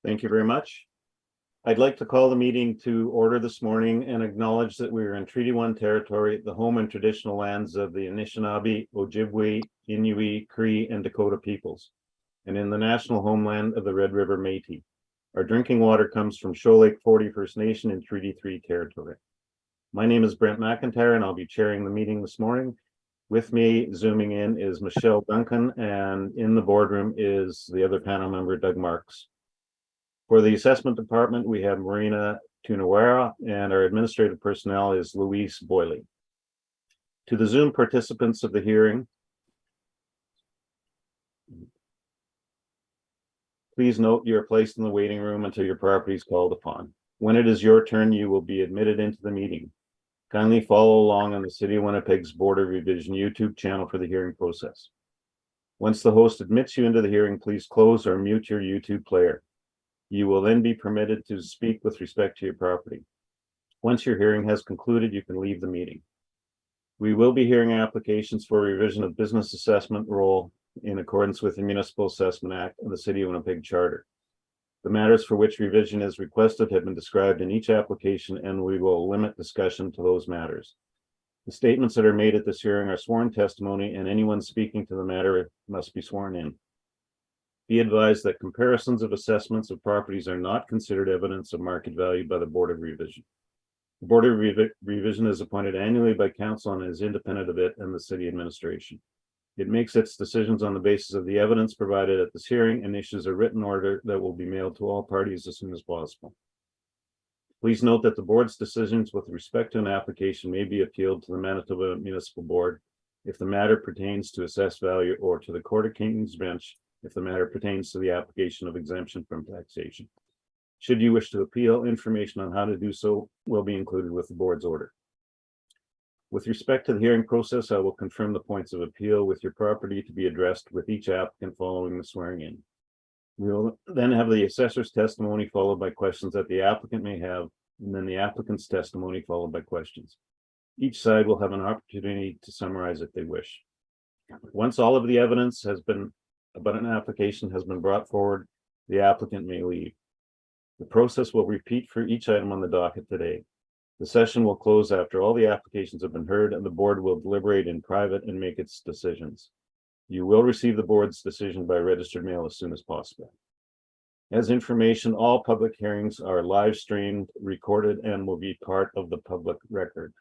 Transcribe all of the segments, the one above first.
Thank you very much. I'd like to call the meeting to order this morning and acknowledge that we are in Treaty 1 territory, the home and traditional lands of the Anishinaabe, Ojibwe, Inuit, Cree, and Dakota peoples, and in the national homeland of the Red River Métis. Our drinking water comes from Shoal Lake 40 First Nation in Treaty 3 territory. My name is Brent McIntyre, and I'll be chairing the meeting this morning. With me, zooming in, is Michelle Duncan, and in the boardroom is the other panel member, Doug Marks. For the assessment department, we have Marina Tunawara, and our administrative personnel is Louise Boyley. To the Zoom participants of the hearing, please note you are placed in the waiting room until your property is called upon. When it is your turn, you will be admitted into the meeting. Kindly follow along on the City of Winnipeg's Board of Revision YouTube channel for the hearing process. Once the host admits you into the hearing, please close or mute your YouTube player. You will then be permitted to speak with respect to your property. Once your hearing has concluded, you can leave the meeting. We will be hearing applications for revision of business assessment role in accordance with the Municipal Assessment Act and the City of Winnipeg Charter. The matters for which revision is requested have been described in each application, and we will limit discussion to those matters. The statements that are made at this hearing are sworn testimony, and anyone speaking to the matter must be sworn in. Be advised that comparisons of assessments of properties are not considered evidence of market value by the Board of Revision. The Board of Revision is appointed annually by council and is independent of it and the city administration. It makes its decisions on the basis of the evidence provided at this hearing and issues a written order that will be mailed to all parties as soon as possible. Please note that the board's decisions with respect to an application may be appealed to the Manitoba Municipal Board if the matter pertains to assessed value, or to the Court of King's Bench if the matter pertains to the application of exemption from taxation. Should you wish to appeal, information on how to do so will be included with the board's order. With respect to the hearing process, I will confirm the points of appeal with your property to be addressed with each applicant following the swearing in. We will then have the assessor's testimony followed by questions that the applicant may have, and then the applicant's testimony followed by questions. Each side will have an opportunity to summarize if they wish. Once all of the evidence about an application has been brought forward, the applicant may leave. The process will repeat for each item on the docket today. The session will close after all the applications have been heard, and the board will deliberate in private and make its decisions. You will receive the board's decision by registered mail as soon as possible. As information, all public hearings are live streamed, recorded, and will be part of the public record.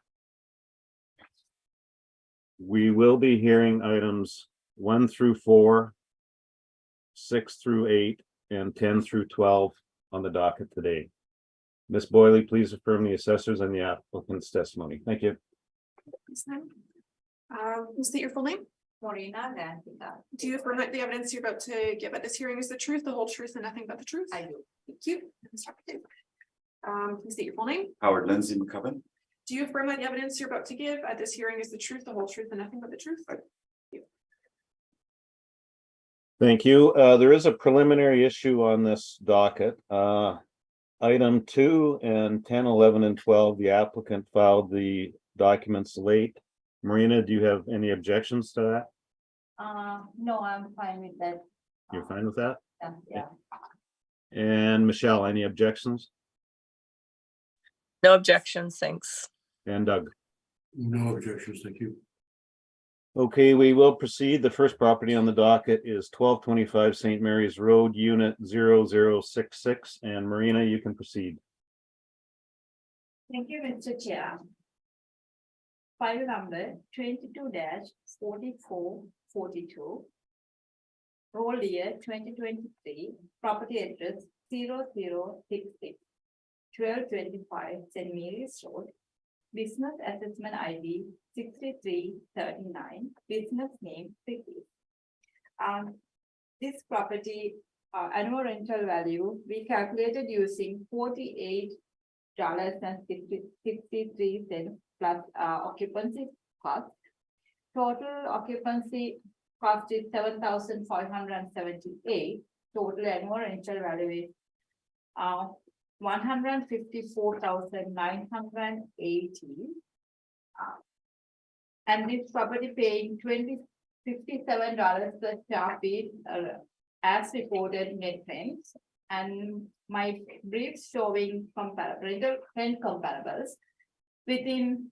We will be hearing items 1 through 4, 6 through 8, and 10 through 12 on the docket today. Ms. Boyley, please affirm the assessors and the applicant's testimony. Thank you. State your full name. Marina Vantica. Do you affirm that the evidence you're about to give at this hearing is the truth, the whole truth, and nothing but the truth? I do. Thank you. Please state your full name. Howard Lindsay McCubbin. Do you affirm that the evidence you're about to give at this hearing is the truth, the whole truth, and nothing but the truth? Thank you. There is a preliminary issue on this docket. Item 2 and 10, 11, and 12, the applicant filed the documents late. Marina, do you have any objections to that? No, I'm fine with that. You're fine with that? Yeah. And Michelle, any objections? No objections, thanks. And Doug? No objections, thank you. Okay, we will proceed. The first property on the docket is 1225 St. Mary's Road, Unit 0066. And Marina, you can proceed. Thank you, Mr. Chair. File number 22-4442. Roll year 2023. Property address 0066 1225 St. Mary's Road. Business assessment ID 6339. Business name Vicky. This property annual rental value we calculated using $48.63 plus occupancy cost. Total occupancy cost is $7,578. Total annual rental value is $154,980. And this property paying $57 per square feet as reported net rents. and my brief showing rental rent comparables within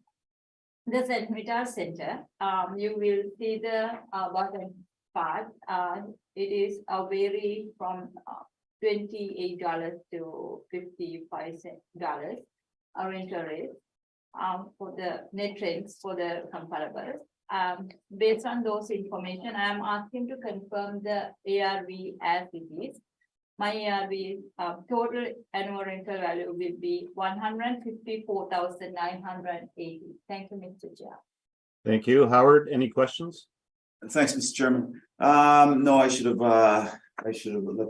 the St. Vital Center. You will see the bottom part. It is vary from $28 to $55 rental rate for the net rents for the comparables. Based on those information, I am asking to confirm the ARV as it is. My ARV total annual rental value will be 154,980. Thank you, Mr. Chair. Thank you. Howard, any questions? Thanks, Mr. Chairman. No, I should have let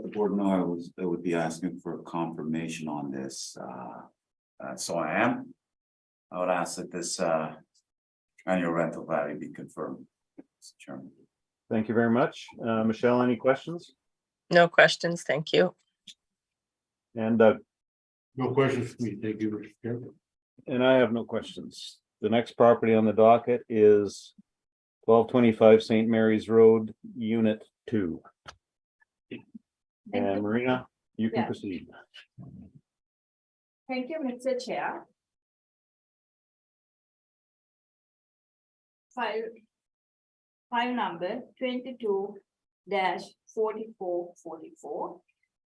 the board know I would be asking for a confirmation on this. So I am. I would ask that this annual rental value be confirmed, Mr. Chairman. Thank you very much. Michelle, any questions? No questions, thank you. And Doug? No questions for me. Thank you, Mr. Chairman. And I have no questions. The next property on the docket is 1225 St. Mary's Road, Unit 2. And Marina, you can Yeah. proceed. Thank you, Mr. Chair. File number 22-4444.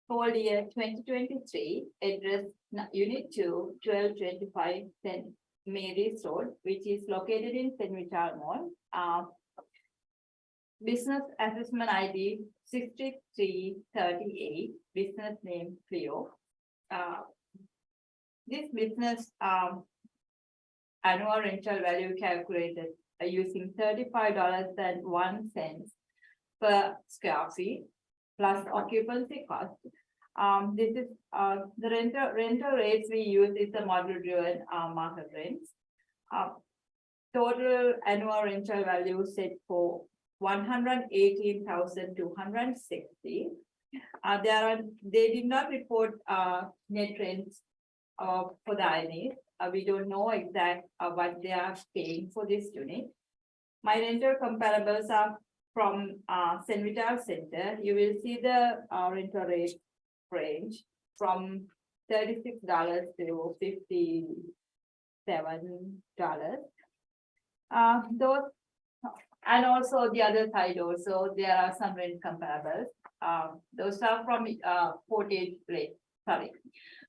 Whole year 2023, address Unit 2, 1225 St. Mary's Road, which is located in St. Vital Mall. Business assessment ID 6338, business name Clio. This business annual rental value calculated using $35.01 per square feet plus occupancy cost. This is the rental rates we use is the model driven market rents. Total annual rental value set for 118,260. They did not report net rents for the INEs. We don't know exact what they are paying for this unit. My rental comparables are from St. Vital Center. You will see the rental rate range from $36 to $57. Those and also the other side also there are some rent comparables. Those are from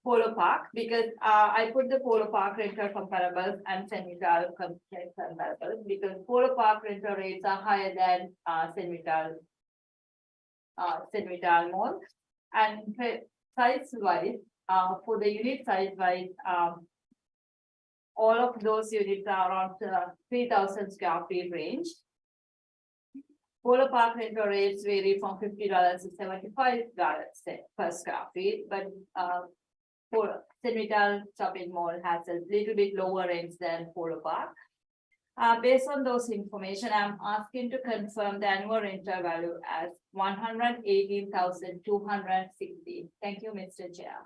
Polo Park, because I put the Polo Park rental comparables and St. Vital comparables because Polo Park rental rates are higher than St. Vital Mall. And size wise, for the unit size wise, all of those units are around 3,000 square feet range. Polo Park rental rates vary from $50 to $75 per square feet, but for St. Vital Shopping Mall has a little bit lower range than Polo Park. Based on those information, I'm asking to confirm the annual rental value as 118,260. Thank you, Mr. Chair.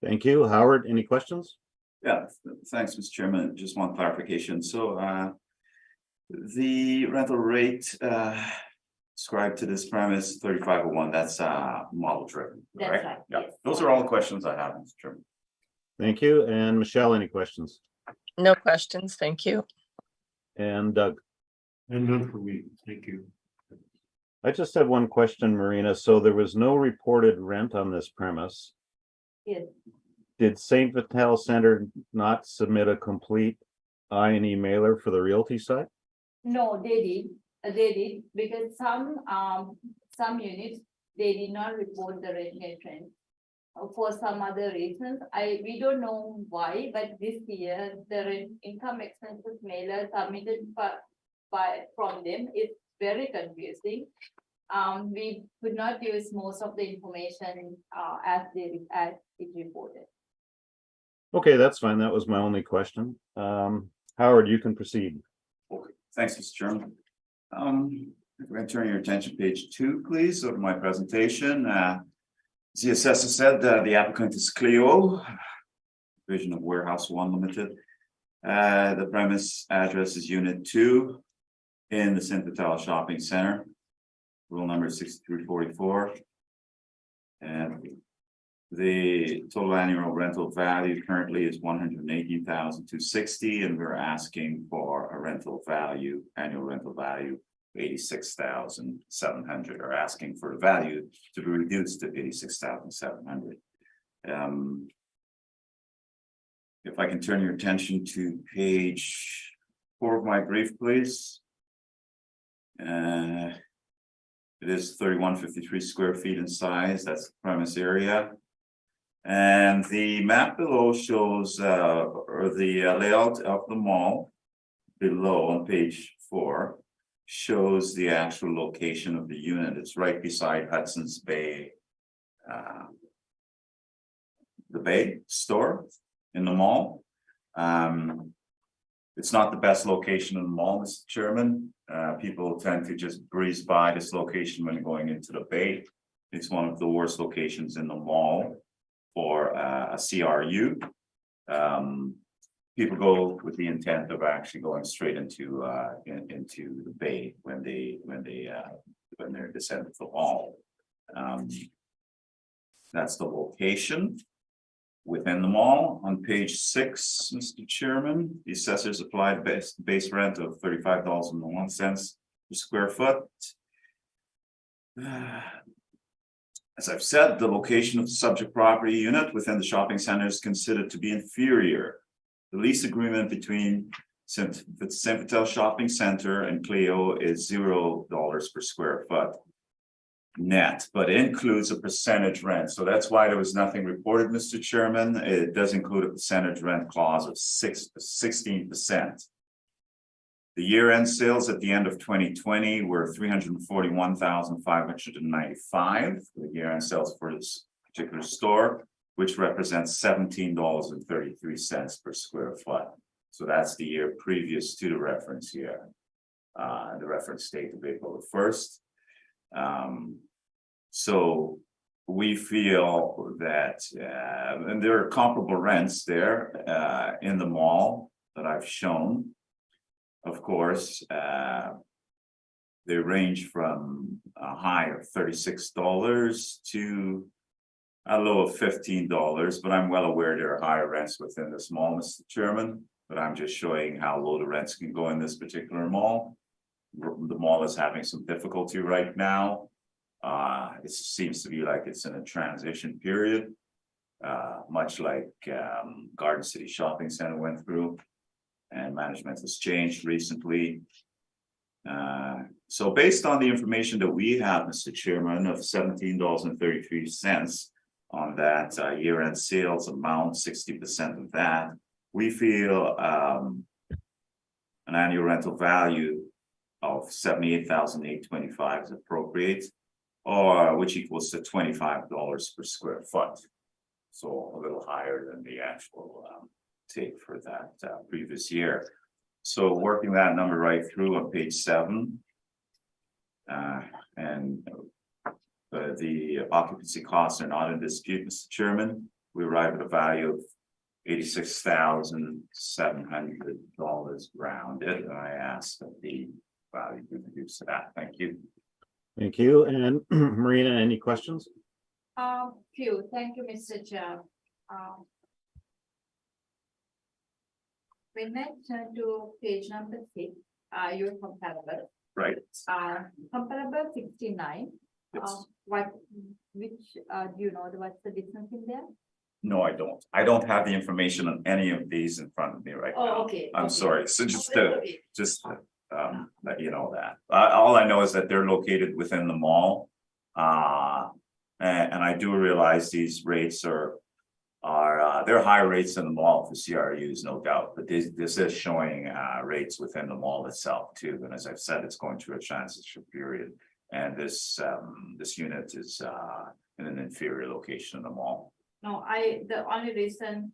Thank you. Howard, any questions? Yeah, thanks, Mr. Chairman. Just one clarification. So the rental rate ascribed to this premise 3501, that's model driven. That's right? right, Yeah, yes. those are all the questions I have, Mr. Chairman. Thank you. And Michelle, any questions? No questions, thank you. And Doug? And none for me. Thank you. I just have one question, Marina. So there was no reported rent on this premise. Yes. Did St. Vital Center not submit a complete I&E mailer for the realty side? No, they did because some units, they did not report the net rent for some other reasons. We don't know why, but this year the income expenses mailer submitted from them is very confusing. We could not use most of the information as it reported. Okay, that's fine. That was my only question. Howard, you can proceed. Okay, thanks, Mr. Chairman. We're going to turn your attention to page 2, please, of my presentation. As the assessor said, the applicant is Clio, division of Warehouse One Limited. The premise address is Unit 2 in the St. Vital Shopping Center. Rule number 6344. And The total annual rental value currently is 118,260, and we're asking for a annual rental value 86,700, or asking for the value to be reduced to 86,700. If I can turn your attention to page 4 of my brief, please. It is 3153 square feet in size. That's the premise area. And the map below shows or the layout of the mall below on page 4 shows the actual location of the unit. It's right beside Hudson's Bay, the Bay store in the mall. It's not the best location in the mall, Mr. Chairman. People tend to just breeze by this location when going into the Bay. It's one of the worst locations in the mall for a CRU. People go with the intent of actually going straight into the Bay when they're descending the mall. That's the location within the mall. On page 6, Mr. Chairman, the assessors applied base rent of $35.01 per square foot. As I've said, the location of the subject property unit within the shopping center is considered to be inferior. The lease agreement between the Saint Vital Shopping Center and Clio is $0 per square foot net, but includes a percentage rent. So that's why there was nothing reported, Mr. Chairman. It does include a percentage rent clause of 16%. The year-end sales at the end of 2020 were $341,595. The year-end sales for this particular store, which represents $17.33 per square foot. So that's the year previous to the reference year. The reference date of April 1st. So we feel that, and there are comparable rents there in the mall that I've shown. Of course, they range from a high of $36 to a low of $15, but I'm well aware there are higher rents within this mall, Mr. Chairman, but I'm just showing how low the rents can go in this particular mall. The mall is having some difficulty right now. It seems to be like it's in a transition period, much like Garden City Shopping Center went through, and management has changed recently. So based on the information that we have, Mr. Chairman, of $17.33 on that year-end sales amount, 60% of that, we feel an annual rental value of $78,825 is appropriate, or which equals to $25 per square foot. So a little higher than the actual take for that previous year. So working that number right through on page 7, and the occupancy costs are not in dispute, Mr. Chairman. We arrive at a value of $86,700 rounded, and I ask that the value be reduced to that. Thank you. Thank you. And Marina, any questions? Few, thank you, Mr. Chair. When I turn to page number 6, your comparable. Right. Comparable 69. Yes. Which do you know what's the difference in there? No, I don't. I don't have the information on any of these in front of me right now. Oh, okay. I'm okay. sorry. So just Okay. let you know that. All I know is that they're located within the mall. And I do realize these rates are they're higher rates than the mall for CRUs, no doubt. But this is showing rates within the mall itself too. And as I've said, it's going through a transition period. And this unit is in an inferior location in the mall. No, the only reason,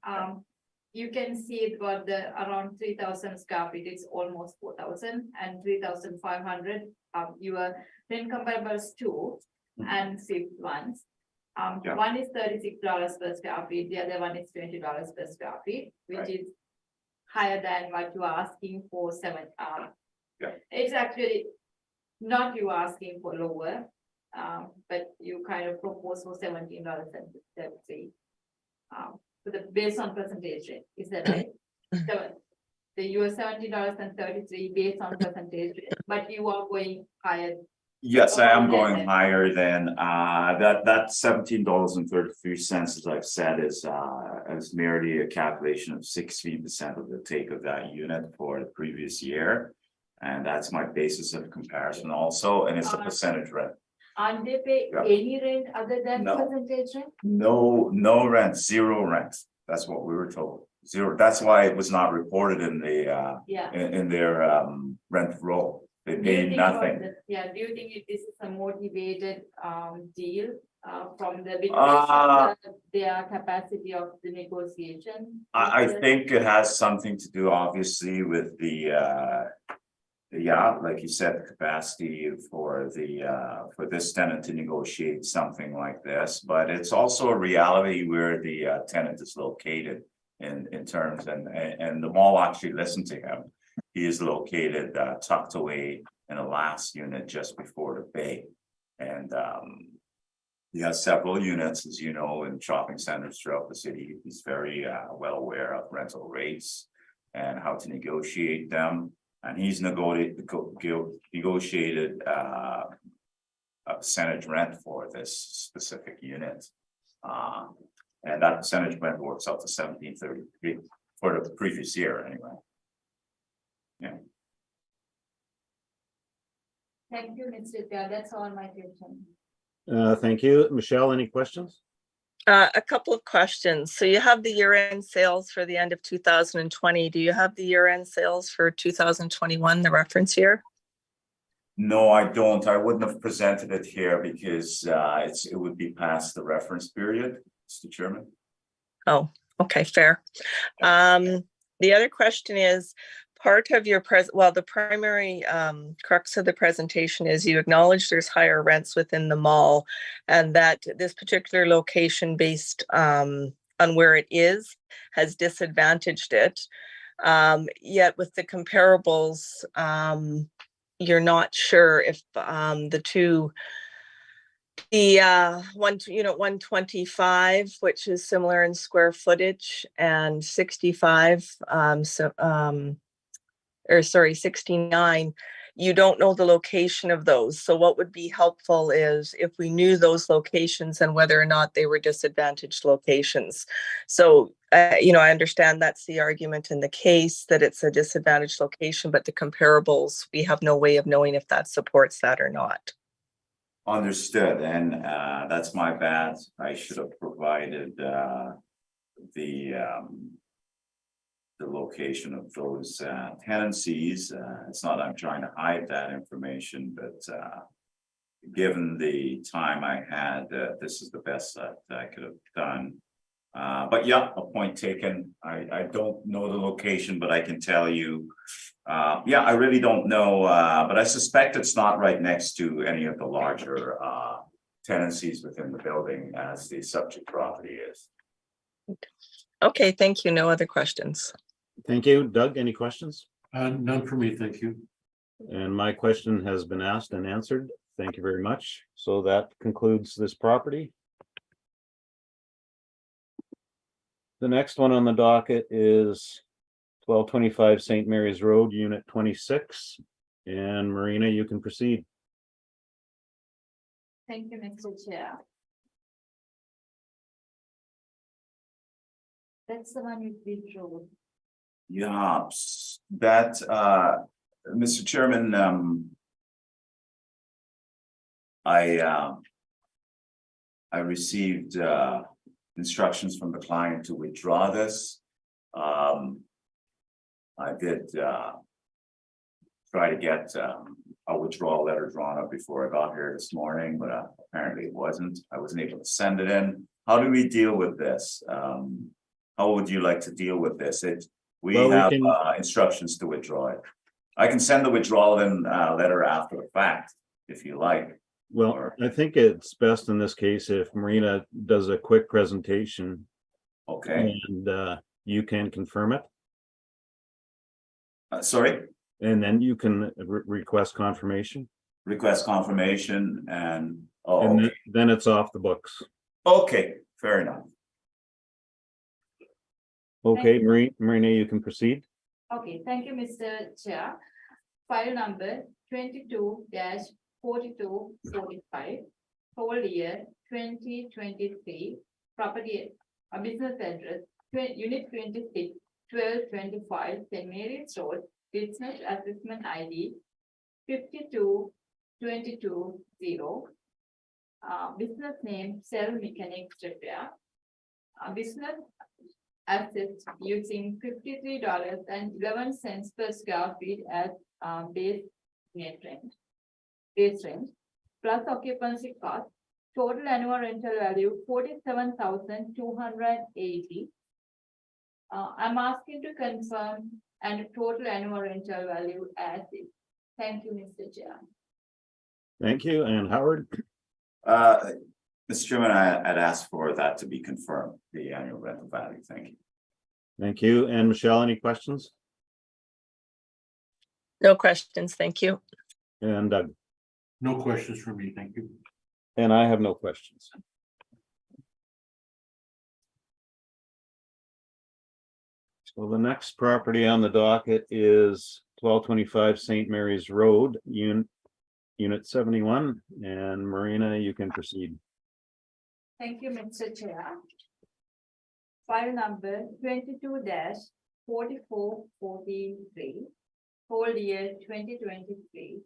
you can see it got the around 3,000 square feet, it's almost 4,000 and 3,500. Your 10 comparables 2 and 5th ones. Yeah. One is $36 per square feet, the other one is $20 per square feet, which Right. is higher than what you are asking for 7. Yeah. It's actually not you asking for lower. But you kind of propose for $17.33. For the based on percentage rate, is that right? So you are $17.33 based on percentage rate, but you are going higher. Yes, I am More than going that. higher than that $17.33, as I've said, is merely a calculation of 60% of the take of that unit for the previous year. And that's my basis of comparison also, and it's a percentage rent. And they pay Yeah. any rent other than No. percentage rent? No rent, zero rent. That's what we were told. Zero. That's why it was not reported in the Yeah. in their rent roll. They Do you paid think nothing. Yeah, do you think this is a motivated deal from the Uh, because their capacity of the negotiation? I think it has something to do, obviously, with the yeah, like you said, the capacity for for this tenant to negotiate something like this, but it's also a reality where the tenant is located in terms and the mall actually listened to him. He is located tucked away in the last unit just before the bay. And he has several units, as you know, in shopping centers throughout the city. He's very well aware of rental rates and how to negotiate them. And he's negotiated a percentage rent for this specific unit. And that percentage rent works out to $17.33 for the previous year anyway. Yeah. Thank you, Mr. Chair. That's all my question. Thank you. Michelle, any questions? A couple of questions. So you have the year-end sales for the end of 2020. Do you have the year-end sales for 2021, the reference year? No, I don't. I wouldn't have presented it here because it would be past the reference period, Mr. Chairman. Oh, okay, fair. The other question is, part of your the primary crux of the presentation is you acknowledge there's higher rents within the mall and that this particular location based on where it is has disadvantaged it. Yet with the comparables, you're not sure if the two, the unit 125, which is similar in square footage, and 65, 69, you don't know the location of those. So what would be helpful is if we knew those locations and whether or not they were disadvantaged locations. So, I understand that's the argument in the case that it's a disadvantaged location, but the comparables, we have no way of knowing if that supports that or not. Understood, and that's my bad. I should have provided the location of those tenancies. It's not I'm trying to hide that information, but given the time I had, this is the best that I could have done. But yeah, a point taken. I don't know the location, but I can tell you, yeah, I really don't know, but I suspect it's not right next to any of the larger tenancies within the building as the subject property is. Okay, thank you. No other questions. Thank you. Doug, any questions? None for me, thank you. And my question has been asked and answered. Thank you very much. So that concludes this property. The next one on the docket is 1225 St. Mary's Road, Unit 26. And Marina, you can proceed. Thank you, Mr. Chair. That's the one you withdrew. Yeah, that Mr. Chairman, I received instructions from the client to withdraw this. I did try to get a withdrawal letter drawn up before I got here this morning, but apparently it wasn't. I wasn't able to send it in. How do we deal with this? How would you like to deal with this? We have instructions to withdraw it. I can send the withdrawal letter after the fact, if you like. Well, I think it's best in this case if Marina does a quick presentation. Okay. And you can confirm it. Sorry? And then you can request confirmation. Request confirmation and Oh, And okay. then it's off the books. Okay, fair enough. Okay, Marina, you can proceed. Okay, thank you, Mr. Chair. File number 22-4245, whole year 2023, property, business address, unit 26, 1225, St. Mary's Road, business assessment ID 52220. Business name, Cell Mechanics Repair. Business assets using $53.11 per square feet as base net rent. Base rent plus occupancy cost. Total annual rental value 47,280. I'm asking to confirm and total annual rental value as is. Thank you, Mr. Chair. Thank you. And Howard? Mr. Chairman, I'd ask for that to be confirmed, the annual rental value. Thank you. Thank you. And Michelle, any questions? No questions, thank you. And Doug? No questions for me, thank you. And I have no questions. So the next property on the docket is 1225 St. Mary's Road, Unit 71. And Marina, you can proceed. Thank you, Mr. Chair. File number 22-4443, whole year 2023.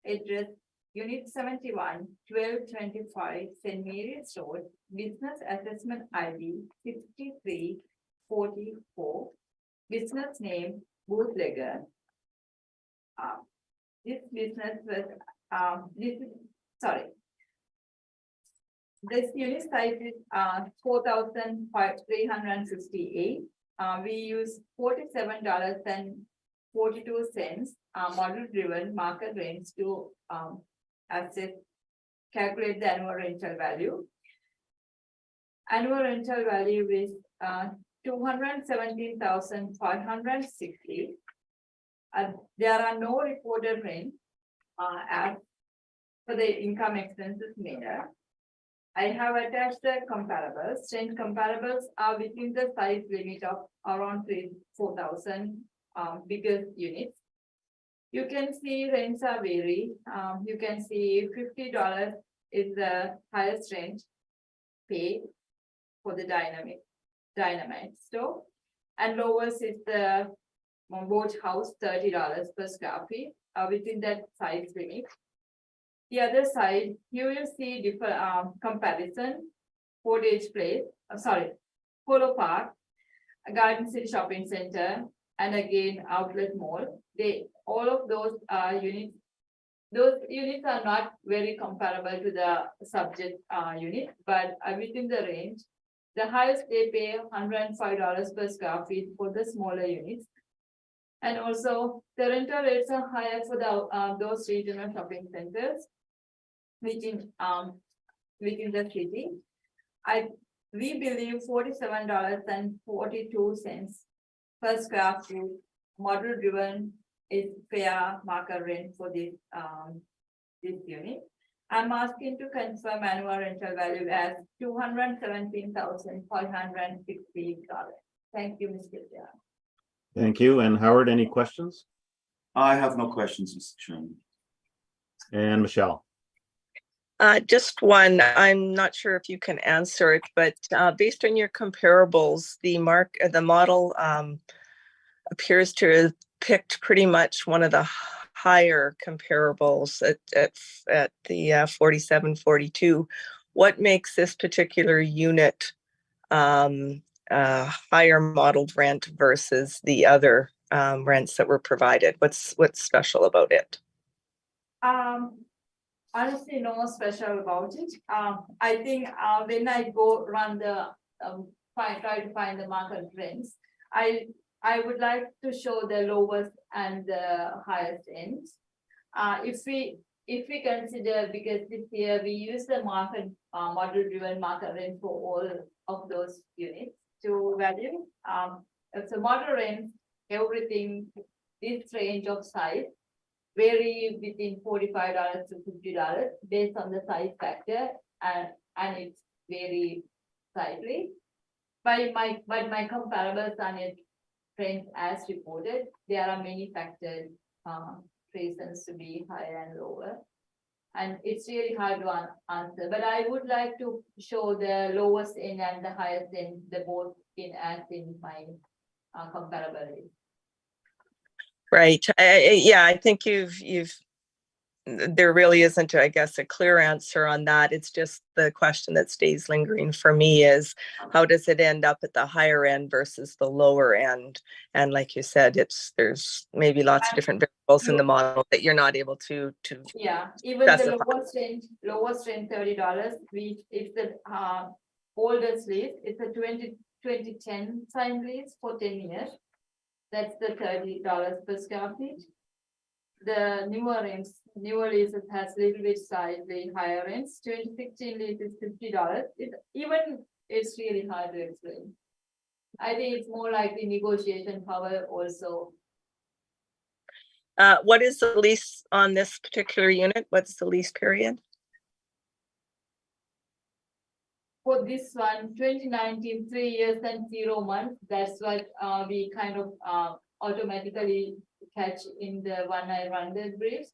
Address Unit 71, 1225 St. Mary's Road, business assessment ID 6344. Business name Bootlegger. This business was this unit size is 4,358. We use $47.42 model driven market rents to calculate the annual rental value. Annual rental value is 217,560. There are no reported rent as for the income expenses made. I have attached the comparables. Rent comparables are within the size limit of around 4,000 bigger units. You can see rents are vary. You can see $50 is the highest rent paid for the dynamite store, and lowest is the boat house, $30 per square feet within that size limit. The other side, you will see different comparison. Portage Place, Polo Park, Garden City Shopping Center, and again Outlet Mall. All of those units. Those units are not very comparable to the subject unit, but within the range. The highest they pay $105 per square feet for the smaller units. And also the rental rates are higher for the those regional shopping centers within the city. We believe $47.42 per square foot model driven is fair market rent for this unit. I'm asking to confirm annual rental value as $217,560. Thank you, Mr. Chair. Thank you. And Howard, any questions? I have no questions, Mr. Chairman. And Michelle? Just one, I'm not sure if you can answer it, but based on your comparables, the model appears to have picked pretty much one of the higher comparables at the 4742. What makes this particular unit higher modeled rent versus the other rents that were provided? What's special about it? Honestly, no special about it. I think when I go run the try to find the market rents, I would like to show the lowest and the highest ends. If we consider, because this year we use the market model driven market rent for all of those units to value. It's a model rent, everything this range of size. vary between $45 to $50 based on the size factor, and it's very slightly. But my comparables are not trend as reported. There are many factors, reasons to be higher and lower. And it's really hard to answer, but I would like to show the lowest end and the highest end, the both in as in my comparability. Right. Yeah, I think there really isn't, I guess, a clear answer on that. It's just the question that stays lingering for me is how does it end up at the higher end versus the lower end? And like you said, there's maybe lots of different variables in the model that you're not able to Yeah, even specify. the lowest range $30, which is the oldest lease. It's a 2010 signed lease for 10 years. That's the $30 per square feet. The newer leases has little bit slightly higher rents. 2016 lease is $50. It's really hard to explain. I think it's more like the negotiation power also. What is the lease on this particular unit? What's the lease period? For this one, 2019, 3 years and 0 months. That's what we kind of automatically catch in the one I run the briefs.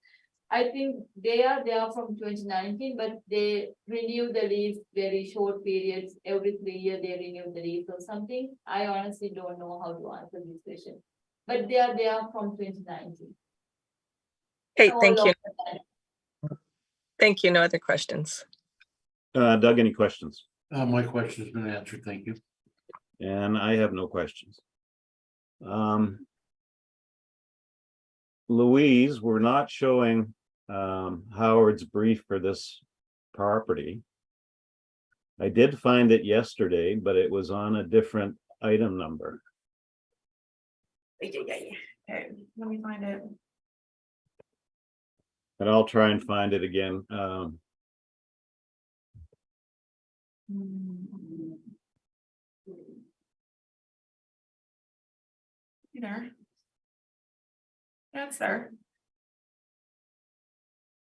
I think they are from 2019, but they renew the lease very short periods. Every 3 years they renew the lease or something. I honestly don't know how to answer this question, but they are from 2019. Okay, All thank you. of that. Thank you. No other questions. Doug, any questions? My question's been answered, thank you. And I have no questions. Louise, we're not showing Howard's brief for this property. I did find it yesterday, but it was on a different item number. Okay, let me find it. And I'll try and find it again. You there? Yeah, it's there.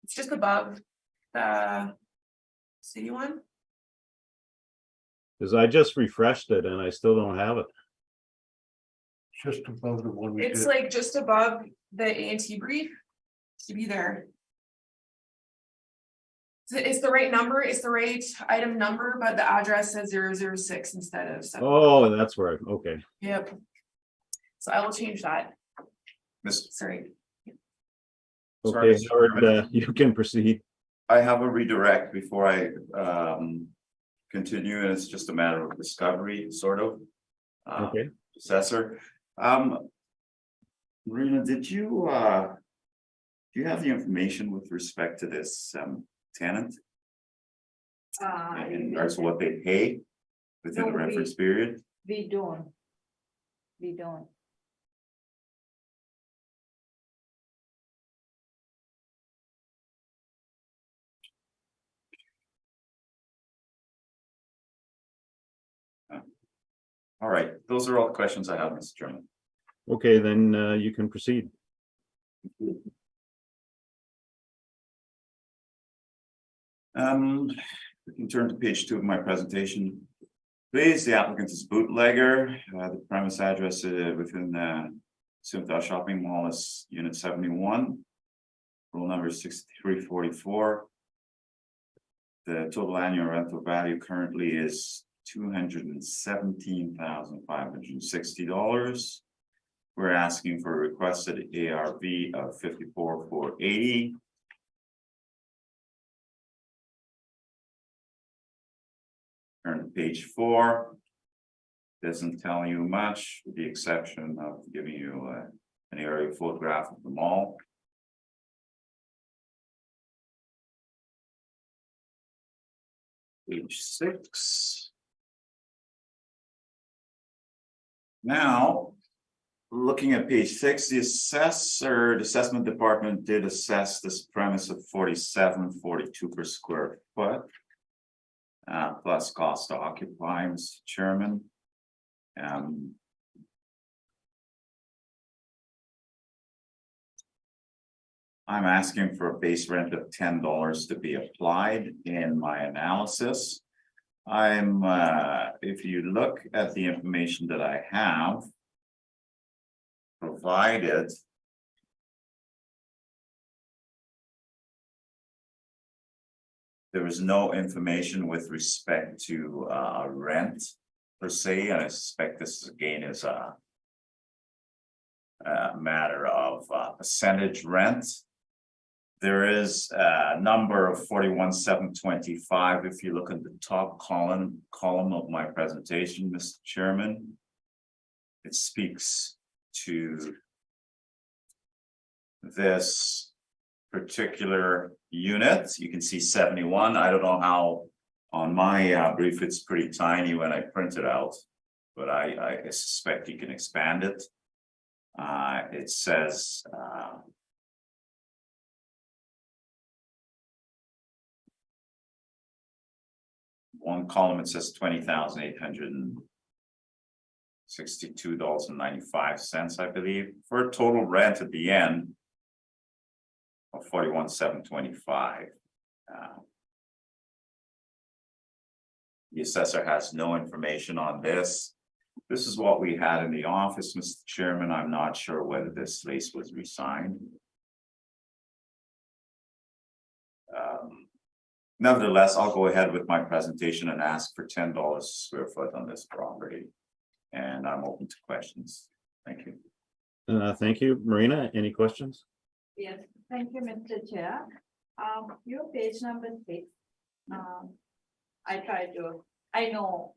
It's just above the city one. Because I just refreshed it and I still don't have it. Just above the one we It's did. like just above the A&T brief. To be there. It's the right number, it's the right item number, but the address says 006 instead of 7. Oh, that's where, okay. Yep. So I will change that. Miss, Sorry. Sorry, Okay, Mr. Howard, Chairman. you can proceed. I have a redirect before I continue, and it's just a matter of discovery, sort of. Okay. Assessor. Marina, do you have the information with respect to this tenant in regards to what they pay within the No, reference period? We don't. All right, those are all the questions I have, Mr. Chairman. Okay, then you can proceed. We can turn to page 2 of my presentation. Please, the applicant is bootlegger. The premise address within the Simta Shopping Mall is unit 71. Rule number 6344. The total annual rental value currently is $217,560. We're asking for a requested ARV of $54,480. Turn to page 4. Doesn't tell you much, with the exception of giving you an aerial photograph of the mall. Page 6. Now, looking at page 6, the assessment department did assess this premise of $47.42 per square foot. Plus cost to occupy, Mr. Chairman. I'm asking for a base rent of $10 to be applied in my analysis. If you look at the information that I have provided. There was no information with respect to rent per se, and I suspect this again is a matter of percentage rent. There is a number of 41,725. If you look at the top column of my presentation, Mr. Chairman, it speaks to this particular unit. You can see 71. I don't know how on my brief it's pretty tiny when I print it out, but I suspect you can expand it. It says one column, it says $20,862.95, I believe, for a total rent at the end of 41,725. The assessor has no information on this. This is what we had in the office, Mr. Chairman. I'm not sure whether this lease was re-signed. Nevertheless, I'll go ahead with my presentation and ask for $10 a square foot on this property. And I'm open to questions. Thank you. Thank you. Marina, any questions? Yes, thank you, Mr. Chair. Your page number 6. I know,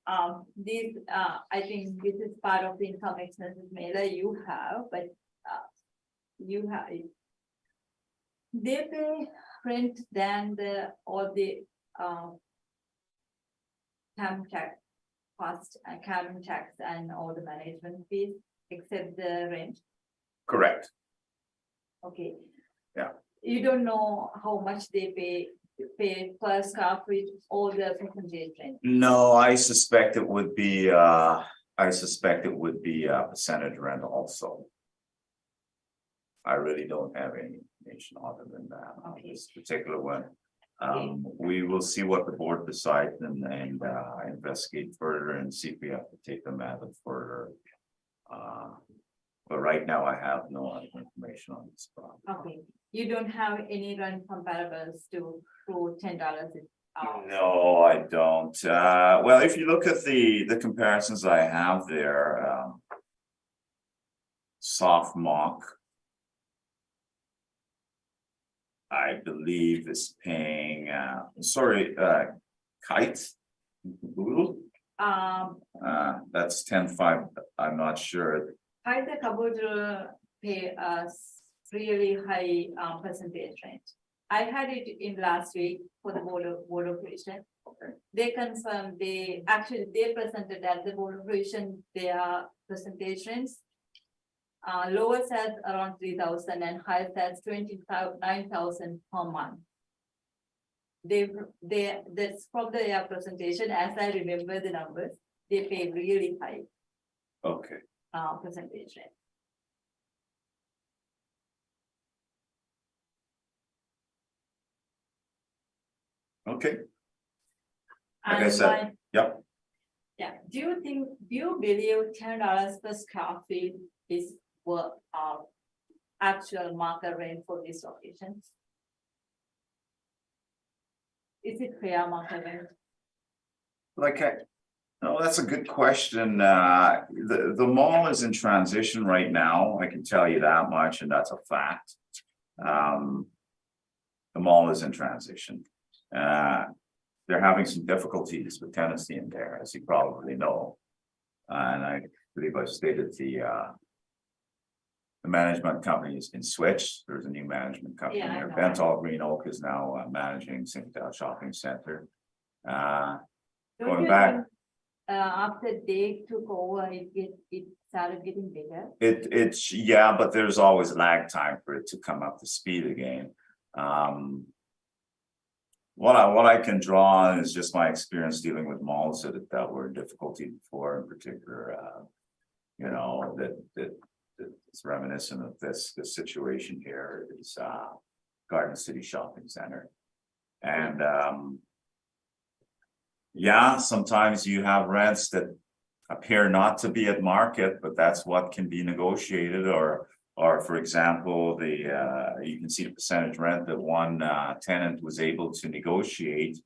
these, I think this is part of the income expenses mailer you have, but they pay rent than all the CAM tax cost, CAM tax and all the management fees except the rent. Correct. Okay. Yeah. You don't know how much they pay per square feet or the percentage rent? No, I suspect it would be a percentage rent also. I really don't have any information other than that on this particular one. We will see what the board decides and investigate further and see if we have to take them out of further. But right now I have no other information on this problem. Okay, you don't have any rent comparables to $10. No, I don't. Well, if you look at the comparisons I have there, soft mock, I believe is paying, Kite. Google. That's 10.5. I'm not sure. How the cupboard pay us really high percentage rent? I had it in last week for the board of operation. They confirmed they presented at the board of operation their percentage rents. Lowest at around 3,000 and highest at 29,000 per month. That's from their presentation, as I remember the numbers, they pay really high. Okay. Percentage rate. Okay. Like I And said, yep. Yeah, do you believe $10 per square feet is worth actual market rent for these locations? Is it fair market rent? No, that's a good question. The mall is in transition right now. I can tell you that much, and that's a fact. The mall is in transition. They're having some difficulties with tenancy in there, as you probably know. And I believe I stated the management company has been switched. There's a new management company Yeah, I there. know. Bentall Green Oak is now managing Singleton Shopping Center. Don't Going you back. think, after they took over, it started getting bigger? It's yeah, but there's always lag time for it to come up to speed again. What I can draw on is just my experience dealing with malls that were in difficulty before, in particular. That it's reminiscent of this situation here is Garden City Shopping Center. And yeah, sometimes you have rents that appear not to be at market, but that's what can be negotiated, or for example, you can see the percentage rent that one tenant was able to negotiate.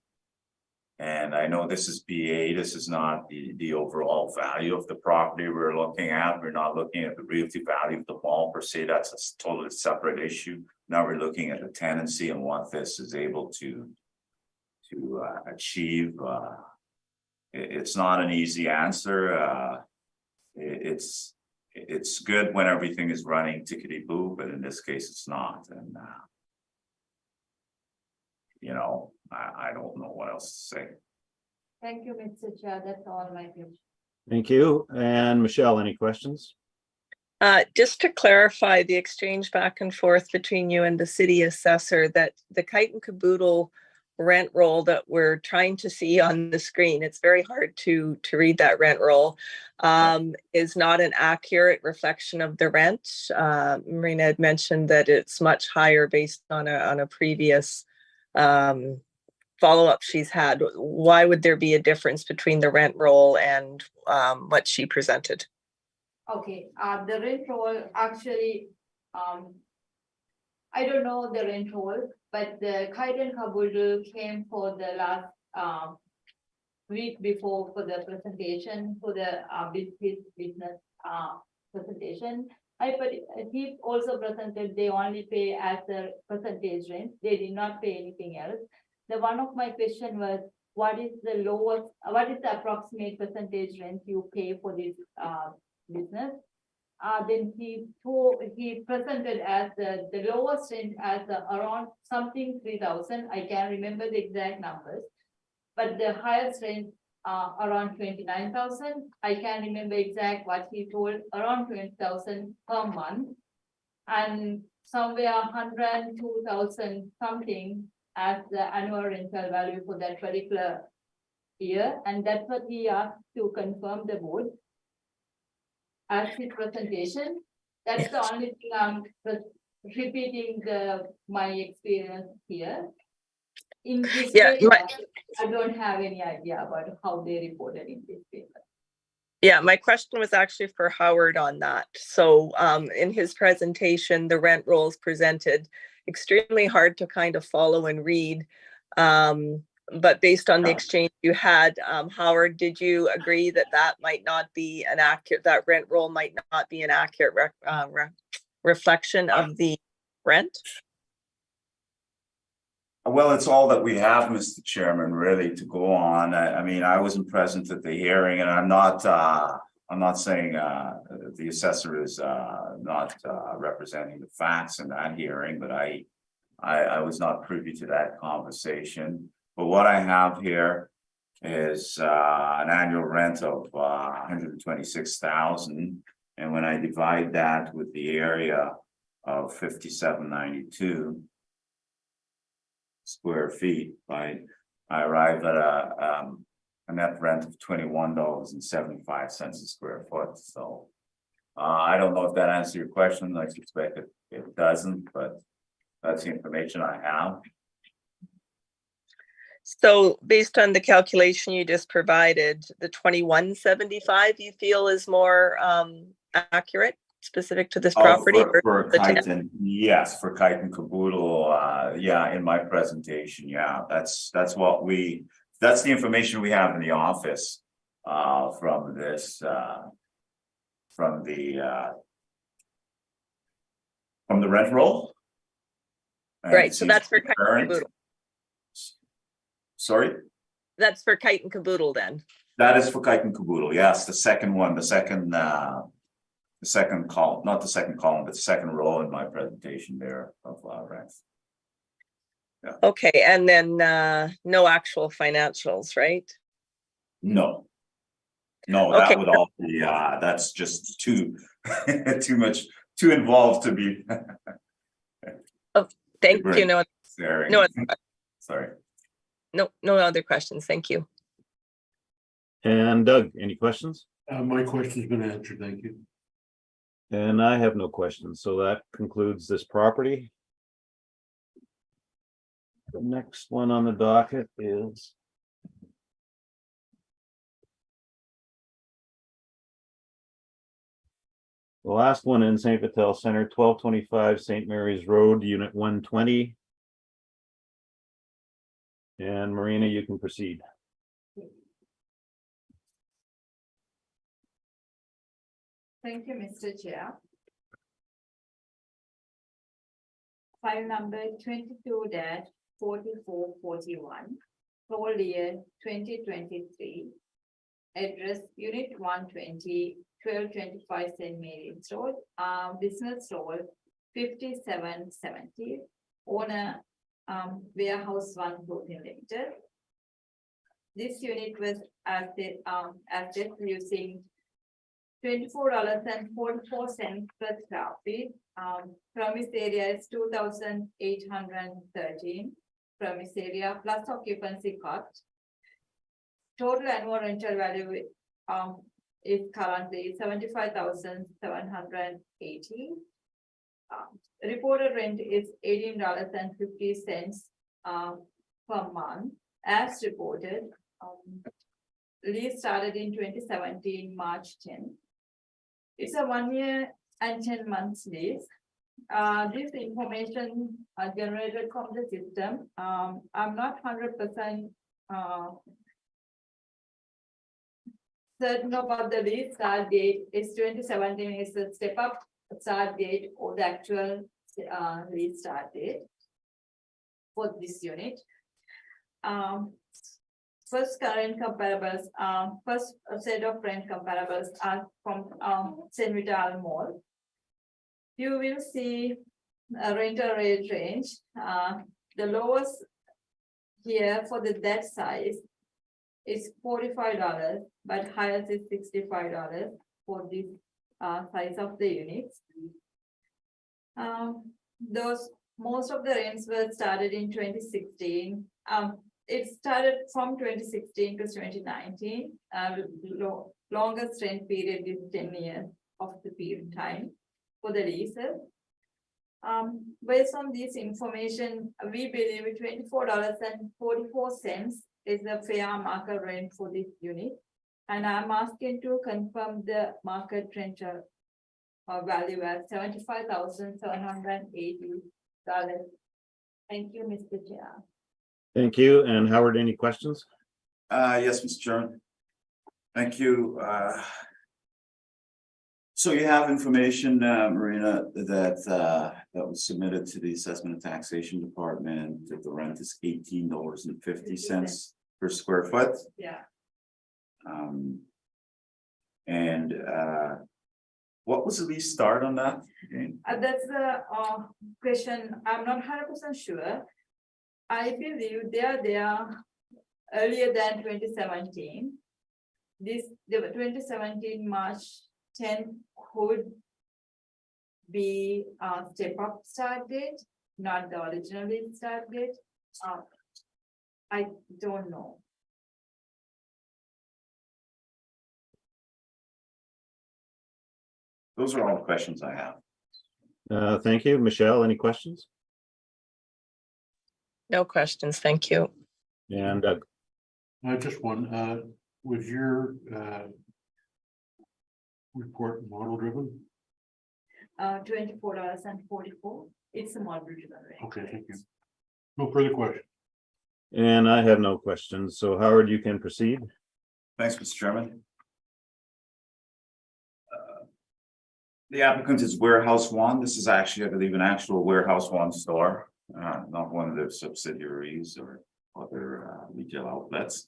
And I know this is BA, this is not the overall value of the property we're looking at. We're not looking at the realty value of the mall per se. That's a totally separate issue. Now we're looking at the tenancy and what this is able to achieve. It's not an easy answer. It's good when everything is running tickety-boo, but in this case, it's not. And you know, I don't know what else to say. Thank you, Mr. Chair. That's all my question. Thank you. And Michelle, any questions? Just to clarify the exchange back and forth between you and the city assessor, that the Kite and Caboodle rent roll that we're trying to see on the screen, it's very hard to read that rent roll, is not an accurate reflection of the rent. Marina had mentioned that it's much higher based on a previous follow-up she's had. Why would there be a difference between the rent roll and what she presented? Okay, the rent roll actually, I don't know the rent roll, but the Kite and Caboodle came for the last week before for the presentation for the business presentation. He also presented they only pay as the percentage rent. They did not pay anything else. The one of my question was, what is the lowest, what is the approximate percentage rent you pay for this business? Then he presented as the lowest rent as around something 3,000. I can't remember the exact numbers, but the highest rent around 29,000. I can't remember exact what he told, around 20,000 per month, and somewhere 102,000 something as the annual rental value for that particular year. And that's what he asked to confirm the board as his presentation. That's the only thing I'm repeating my experience here. In this paper, I don't have any idea about how they reported in this paper. Yeah, my question was actually for Howard on that. So in his presentation, the rent rolls presented extremely hard to kind of follow and read. But based on the exchange you had, Howard, did you agree that that might not be an accurate, that rent roll might not be an accurate reflection of the rent? Well, it's all that we have, Mr. Chairman, really, to go on. I mean, I wasn't present at the hearing, and I'm not saying the assessor is not representing the facts in that hearing, but I was not privy to that conversation. But what I have here is an annual rent of 126,000, and when I divide that with the area of 5792 square feet, I arrive at a net rent of $21.75 a square foot. So I don't know if that answers your question. I suspect it doesn't, but that's the information I have. So based on the calculation you just provided, the 2175 you feel is more accurate, specific to this property? For Kite and, yes, for Kite and Caboodle, yeah, in my presentation, yeah, that's the information we have in the office from this from the rent roll. Right, so that's for Kite and Caboodle. Sorry? That's for Kite and Caboodle then? That is for Kite and Caboodle, yes, the second one, the second column, not the second column, but the second row in my presentation there of rents. Yeah. Okay, and then no actual financials, right? No, Okay. that would all be that's just too too involved to be. Oh, thank you. No, Sorry. No other questions. Thank you. And Doug, any questions? My question's been answered, thank you. And I have no questions. So that concludes this property. The next one on the docket is. The last one in St. Vital Center, 1225 St. Mary's Road, Unit 120. And Marina, you can proceed. Thank you, Mr. Chair. File number 22-4441, toll year 2023. Address Unit 120, 1225 St. Mary's Road, business road 5770, owner Warehouse One Clothing Limited. This unit was assessed using $24.44 per square feet. Premise area is 2,813 premise area plus occupancy cost. Total annual rental value is currently 75,780. Reported rent is $18.50 per month as reported. Lease started in 2017, March 10. It's a 1 year and 10 months lease. This information are generated from the system. I'm not 100% certain about the lease start date. Is 2017 is the step up start date or the actual lease start date for this unit. First current comparables, first set of rent comparables are from St. Vital Mall. You will see a rental rate range. The lowest here for that size is $45, but highest is $65 for this size of the units. Most of the rents were started in 2016. It started from 2016 to 2019. Longest rent period is 10 years of the period time for the leases. Based on this information, we believe $24.44 is the fair market rent for this unit. And I'm asking to confirm the market rental value at $75,780. Thank you, Mr. Chair. Thank you. And Howard, any questions? Yes, Mr. Chairman. Thank you. So you have information, Marina, that was submitted to the Assessment and Taxation Department that the rent is $18.50 per square foot. Yeah. And what was the lease start on that? That's the question. I'm not 100% sure. I believe they are there earlier than 2017. The 2017 March 10 could be a step up start date, not the original start date. I don't know. Those are all the questions I have. Thank you. Michelle, any questions? No questions, thank you. And Doug? Just one, was your report model driven? $24.44. It's a model driven rate. Okay, thank you. No further questions. And I have no questions. So Howard, you can proceed. Thanks, Mr. Chairman. The applicant is Warehouse One. This is actually, I believe, an actual Warehouse One store, not one of their subsidiaries or other retail outlets.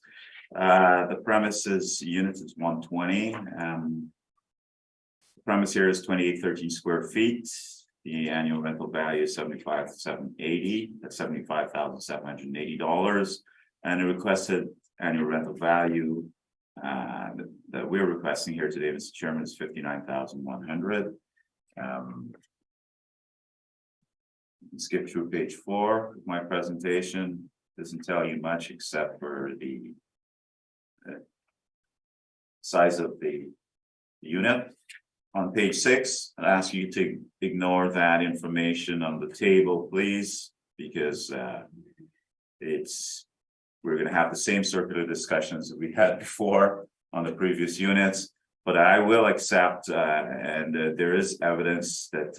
The premises unit is 120. The premise here is 2813 square feet. The annual rental value is $75,780. That's $75,780. And the requested annual rental value that we're requesting here today, Mr. Chairman, is $59,100. Skip through page 4 of my presentation. Doesn't tell you much except for the size of the unit. On page 6, I'd ask you to ignore that information on the table, please, because we're gonna have the same circular discussions that we had before on the previous units. But I will accept, and there is evidence that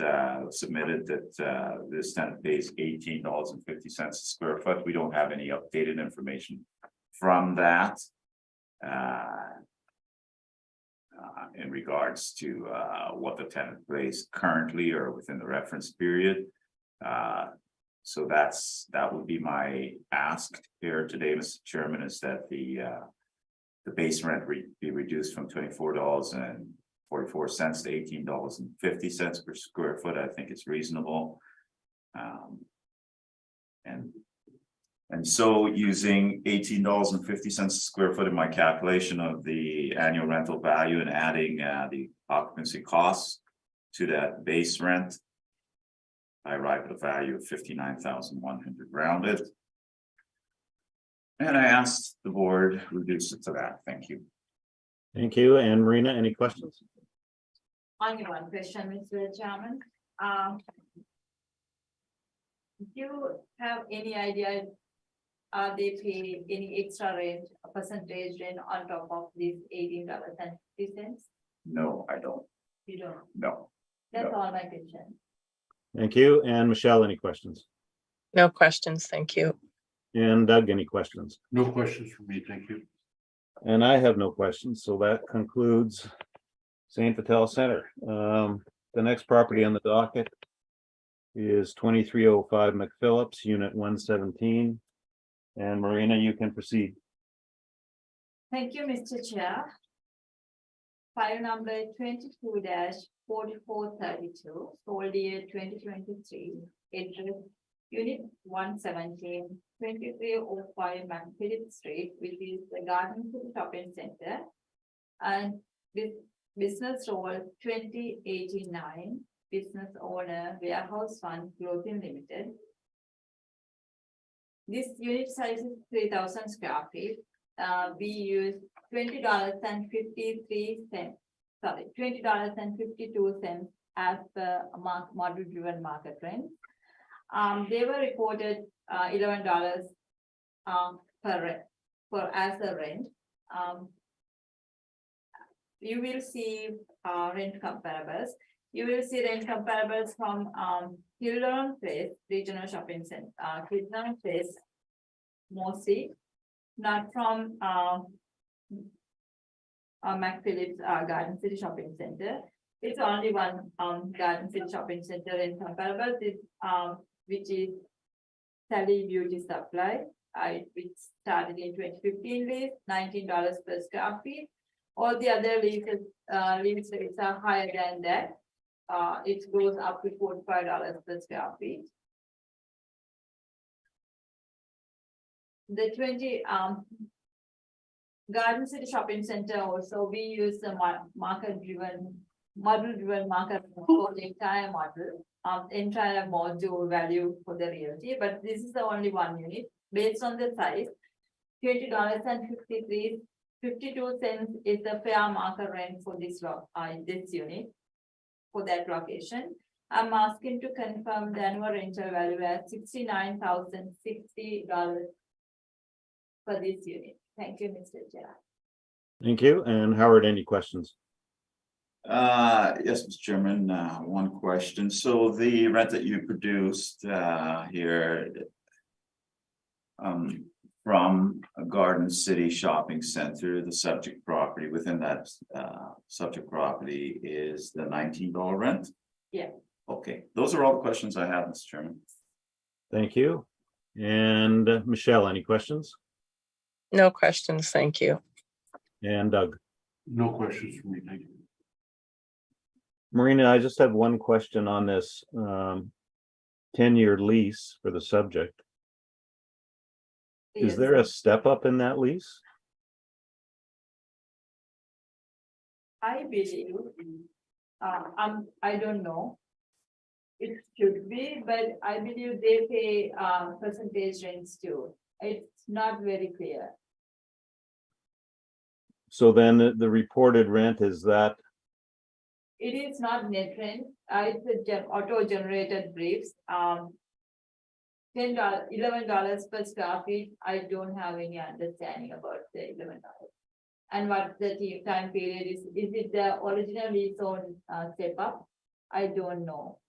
submitted that this tenant pays $18.50 a square foot. We don't have any updated information from that. In regards to what the tenant pays currently or within the reference period. So that would be my ask here today, Mr. Chairman, is that the base rent be reduced from $24.44 to $18.50 per square foot. I think it's reasonable. And so using $18.50 a square foot in my calculation of the annual rental value and adding the occupancy costs to that base rent, I arrive at a value of $59,100 rounded. And I asked the board reduce it to that. Thank you. Thank you. And Marina, any questions? Only one question, Mr. Chairman. Do you have any idea, they pay any extra rent, a percentage rent on top of this $18.50? No, I don't. You don't? No. That's No. all my question. Thank you. And Michelle, any questions? No questions, thank you. And Doug, any questions? No questions from me, thank you. And I have no questions, so that concludes St. Vital Center. The next property on the docket is 2305 McPhillips, Unit 117. And Marina, you can proceed. Thank you, Mr. Chair. File number 22-4432, sold year 2023, address Unit 117, 2305 McPhillips Street, which is the Garden City Shopping Center. And this business role 2089, business owner Warehouse Fund Clothing Limited. This unit size is 3,000 square feet. We use $20.52 as the model driven market rent. They were reported $11 as a rent. You will see rent comparables. You will see rent comparables from Hildon Place Regional Shopping Center, Hildon Place mostly, not from McPhillips Garden City Shopping Center. It's only one Garden City Shopping Center in comparables, which is Sally Beauty Supply, which started in 2015 lease, $19 per square feet. All the other lease rates are higher than that. It goes up to $45 per square feet. The Garden City Shopping Center also, we use the model-driven market for the entire model, entire module value for the realty, but this is the only one unit. Based on the size, $20.52 is the fair market rent for this unit, for that location. I'm asking to confirm the annual rental value at $69,060 for this unit. Thank you, Mr. Chair. Thank you. And Howard, any questions? Yes, Mr. Chairman, one question. So the rent that you produced here from a Garden City Shopping Center, the subject property within that subject property is the $19 rent? Yeah. Okay, those are all the questions I have, Mr. Chairman. Thank you. And Michelle, any questions? No questions, thank you. And Doug? No questions from me, thank you. Marina, I just have one question on this 10-year lease for the subject. Is Yes. there a step up in that lease? I believe, I don't know. It should be, but I believe they pay percentage rents too. It's not very clear. So then the reported rent is that, It is not net rent, it's a auto-generated briefs. $11 per square feet, I don't have any understanding about the $11. And what the time period is it the original lease on step up? I don't know.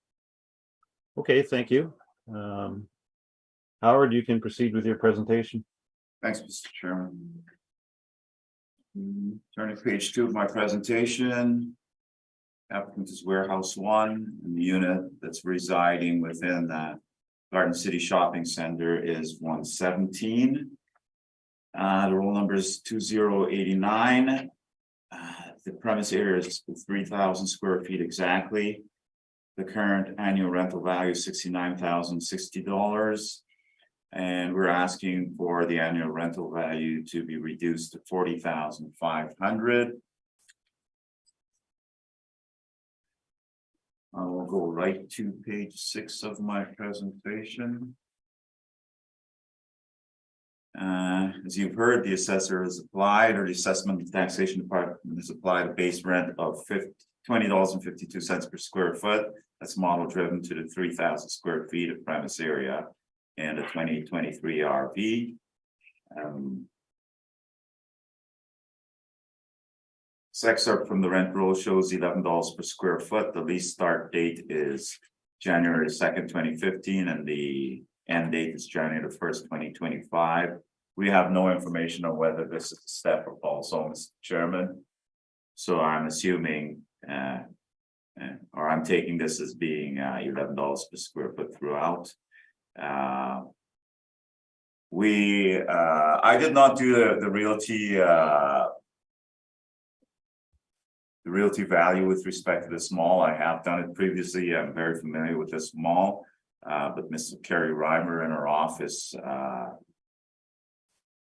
Okay, thank you. Howard, you can proceed with your presentation. Thanks, Mr. Chairman. Turning to page 2 of my presentation. Applicant is Warehouse 1, and the unit that's residing within that Garden City Shopping Center is 117. The roll number is 2089. The premise area is 3,000 square feet exactly. The current annual rental value is $69,060. And we're asking for the annual rental value to be reduced to $40,500. I will go right to page 6 of my presentation. As you've heard, the assessor has applied, or the assessment and taxation department has applied a base rent of $20.52 per square foot. That's model driven to the 3,000 square feet of premise area and a 2023 RV. This excerpt from the rent roll shows $11 per square foot. The lease start date is January 2nd, 2015, and the end date is January 1st, 2025. We have no information on whether this is a step or also, Mr. Chairman. So I'm assuming, or I'm taking this as being $11 per square foot throughout. I did not do the realty value with respect to this mall. I have done it previously. I'm very familiar with this mall. But Mrs. Carrie Reimer in her office,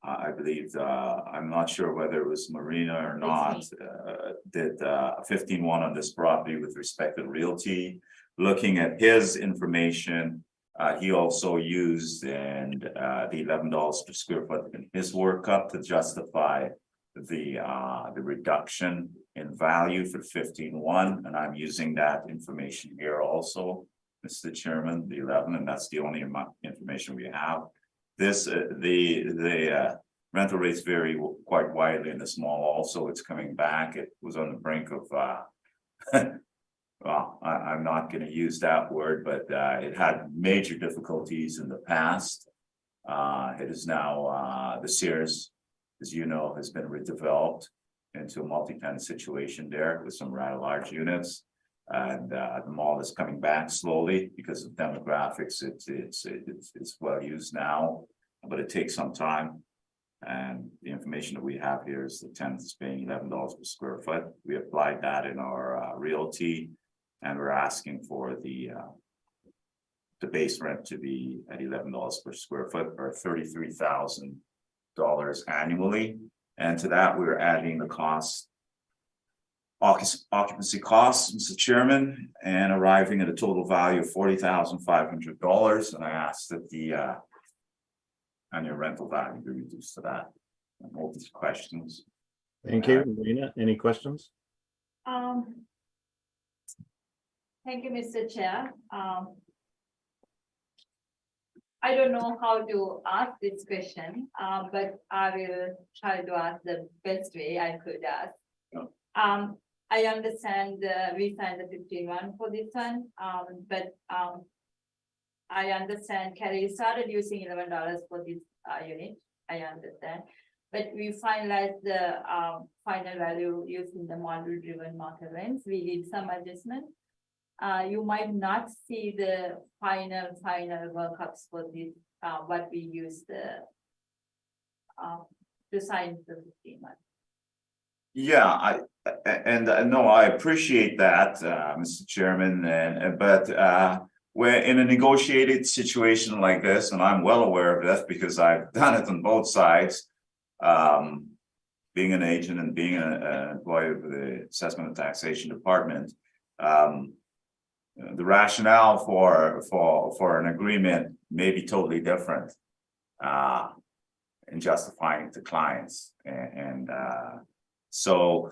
I believe, I'm not sure whether it was Marina or not, did 15-1 on this property with respect to realty. Looking at his information, he also used the $11 per square foot in his workup to justify the reduction in value for 15-1, and I'm using that information here also, Mr. Chairman, the 11, and that's the only amount of information we have. This the rental rates vary quite widely in the small. Also, it's coming back. It was on the brink of well, I'm not going to use that word, but it had major difficulties in the past. It is now the Sears, as you know, has been redeveloped into a multi-tenant situation there with some rather large units. And the mall is coming back slowly because of demographics. It's well used now, but it takes some time. And the information that we have here is the tenant is paying $11 per square foot. We applied that in our realty, and we're asking for the base rent to be at $11 per square foot, or $33,000 annually. And to that, we're adding the cost. Occupancy costs, Mr. Chairman, and arriving at a total value of $40,500. And I asked that the annual rental value be reduced to that. And all these questions. Thank you, Marina. Any questions? Thank you, Mr. Chair. I don't know how to ask this question, but I will try to ask the best way I could ask. I understand we signed the 15-1 for this one, but I understand Kelly started using $11 for this unit. I understand, but we finalized the final value using the model-driven market rents. We did some adjustment. You might not see the final workups for this, but we used to sign the 15-1. Yeah, no, I appreciate that, Mr. Chairman, but we're in a negotiated situation like this, and I'm well aware of this because I've done it on both sides. Being an agent and being an employee of the Assessment and Taxation Department, the rationale for an agreement may be totally different in justifying it to clients, and so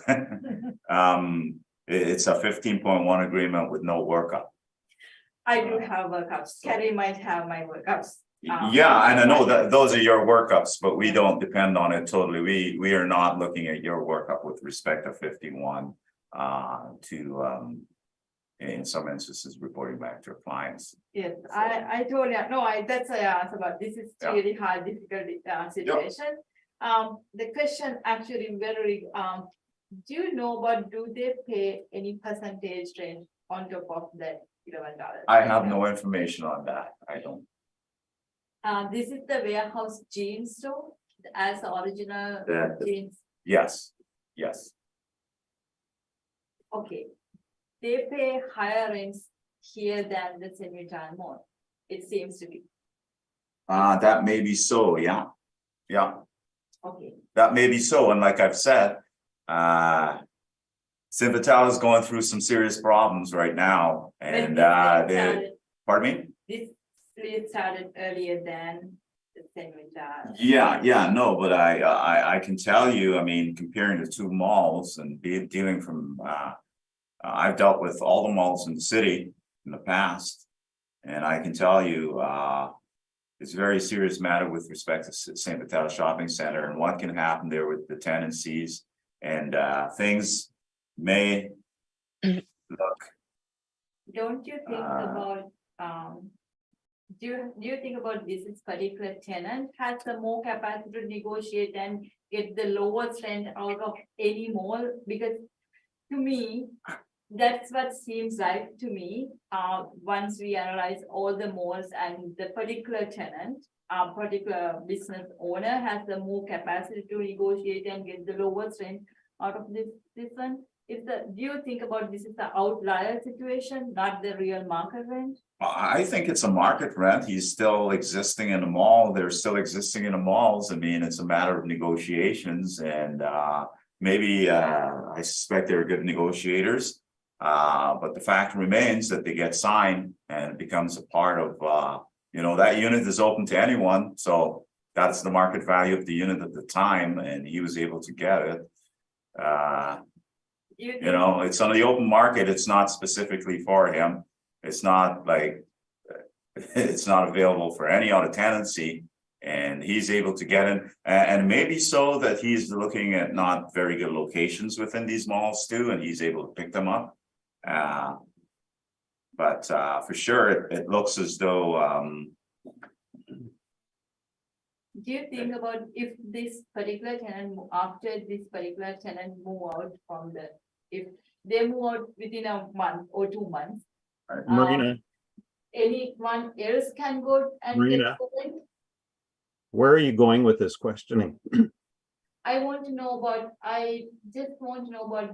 it's a 15.1 agreement with no workup. I do have workups. Kelly might have my workups. Yeah, and I know that those are your workups, but we don't depend on it totally. We are not looking at your workup with respect to 51. In some instances, reporting back to our clients. Yes, I told you, no, that's why I asked about, this is Yeah. really hard, difficult situation. The question actually very, do you know about, do they pay any percentage rent on top of that $11? I have no information on that. I don't. This is the warehouse jeans store, as the original The- jeans, Yes, yes. okay. They pay higher rents here than the semi-town mall, it seems to be, That may be so, yeah. Yeah, okay. that may be so. And like I've said, Civital is going through some serious problems right now. And pardon me? This really started earlier than the semi-town. Yeah, no, but I can tell you, I mean, comparing the two malls and dealing from, I've dealt with all the malls in the city in the past. And I can tell you, it's a very serious matter with respect to St. Vital Shopping Center and what can happen there with the tenancies. And things may look, Don't you think about, do you think about this particular tenant has the more capacity to negotiate and get the lowest rent out of any mall? Because to me, that's what seems like to me, once we analyze all the malls and the particular tenant, particular business owner has the more capacity to negotiate and get the lowest rent out of this one. Do you think about this is the outlier situation, not the real market rent? I think it's a market rent. He's still existing in the mall. They're still existing in the malls. I mean, it's a matter of negotiations and maybe I suspect they're good negotiators. But the fact remains that they get signed and it becomes a part of, that unit is open to anyone. So that's the market value of the unit at the time, and he was able to get it. It's on the open market. It's not specifically for him. It's not like, it's not available for any other tenancy. And he's able to get in, and maybe so that he's looking at not very good locations within these malls too, and he's able to pick them up. But for sure, it looks as though, Do you think about if this particular tenant, after this particular tenant move out from if they move out within a month or 2 months, Marina, anyone else can go and Marina. get rent? where are you going with this questioning? I just want to know about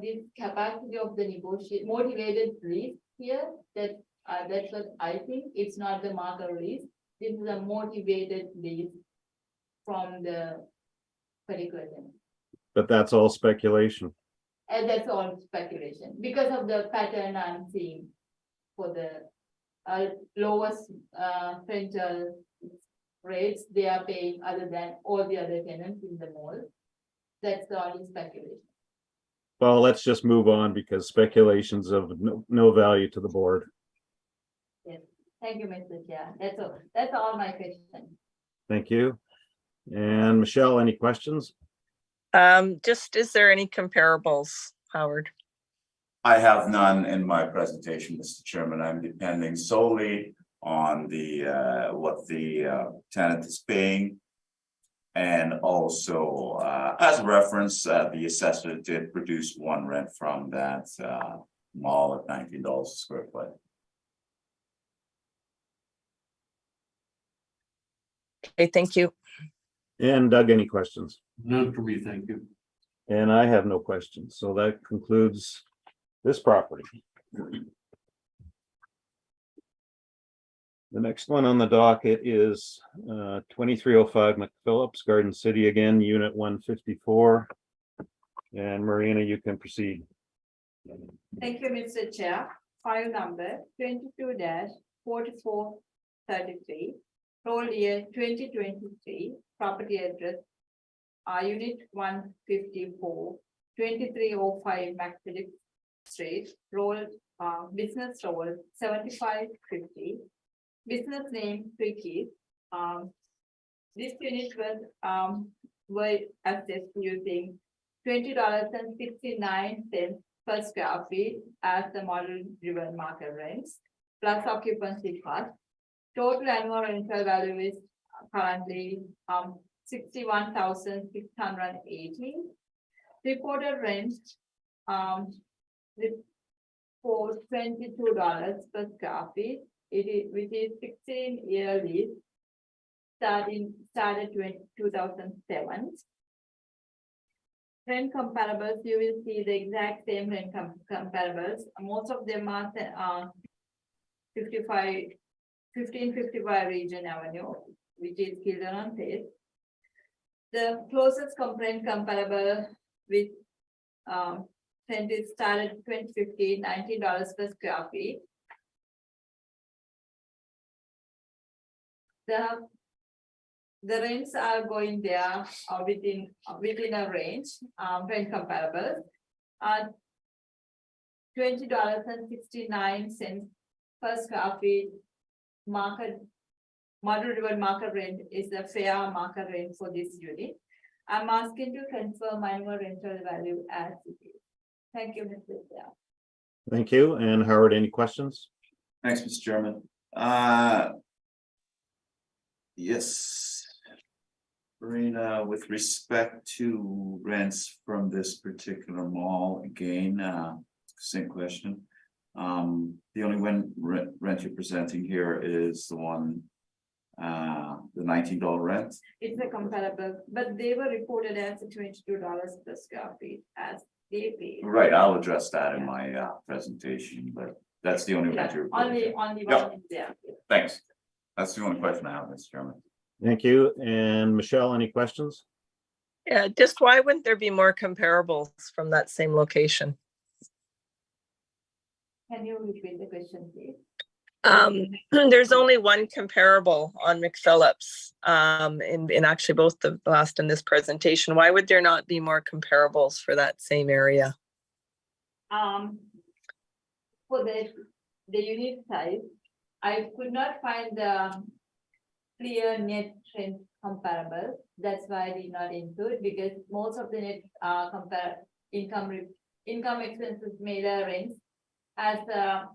this capacity of the motivated lease here, that's what I think, it's not the market lease. This is a motivated lease from the particular tenant. But that's all speculation. And that's all speculation, because of the pattern I'm seeing for the lowest rental rates they are paying other than all the other tenants in the mall. That's the only speculation. Well, let's just move on because speculation's of no value to the board. Yes, thank you, Mr. Chair. That's all my questions. Thank you. And Michelle, any questions? Just, is there any comparables, Howard? I have none in my presentation, Mr. Chairman. I'm depending solely on what the tenant is paying. And also, as a reference, the assessor did produce one rent from that mall at $19 a square foot. Okay, thank you. And Doug, any questions? None for me, thank you. And I have no questions. So that concludes this property. The next one on the docket is 2305 McPhillips, Garden City again, Unit 154. And Marina, you can proceed. Thank you, Mr. Chair. File number 22-4433, roll year 2023, property address Unit 154, 2305 McPhillips Street, roll business roll 7550. Business name Quickies, This unit were assessed using $20.69 per square feet as the model driven market rents plus occupancy cost. Total annual rental value is currently 61,680. Reported rent for $22 per square feet, which is 16-year lease started 2007. Rent comparables, you will see the exact same rent comparables. Most of them are 1555 Region Avenue, which is Kildonan Place. The closest rent comparable with rent is started 2015, $19 per square feet. The rents are going there within a range, rent comparables. $20.69 per square feet model driven market rent is the fair market rent for this unit. I'm asking to confirm annual rental value as it is. Thank you, Mr. Chair. Thank you. And Howard, any questions? Thanks, Mr. Chairman. Yes. Marina, with respect to rents from this particular mall, again, same question. The only rent you're presenting here is the one, the $19 rent. It's a comparable, but they were reported as $22 per square feet as they paid. Right, I'll address that in my presentation, but that's the only rent you're. Only Yep. one is there. Thanks. That's the only question I have, Mr. Chairman. Thank you. And Michelle, any questions? Yeah, just why wouldn't there be more comparables from that same location? Can you repeat the question, please? There's only one comparable on McPhillips, in actually both the last and this presentation. Why would there not be more comparables for that same area? For the unit size, I could not find the clear net rent comparable. That's why I did not include, because most of the net income expenses made a rents as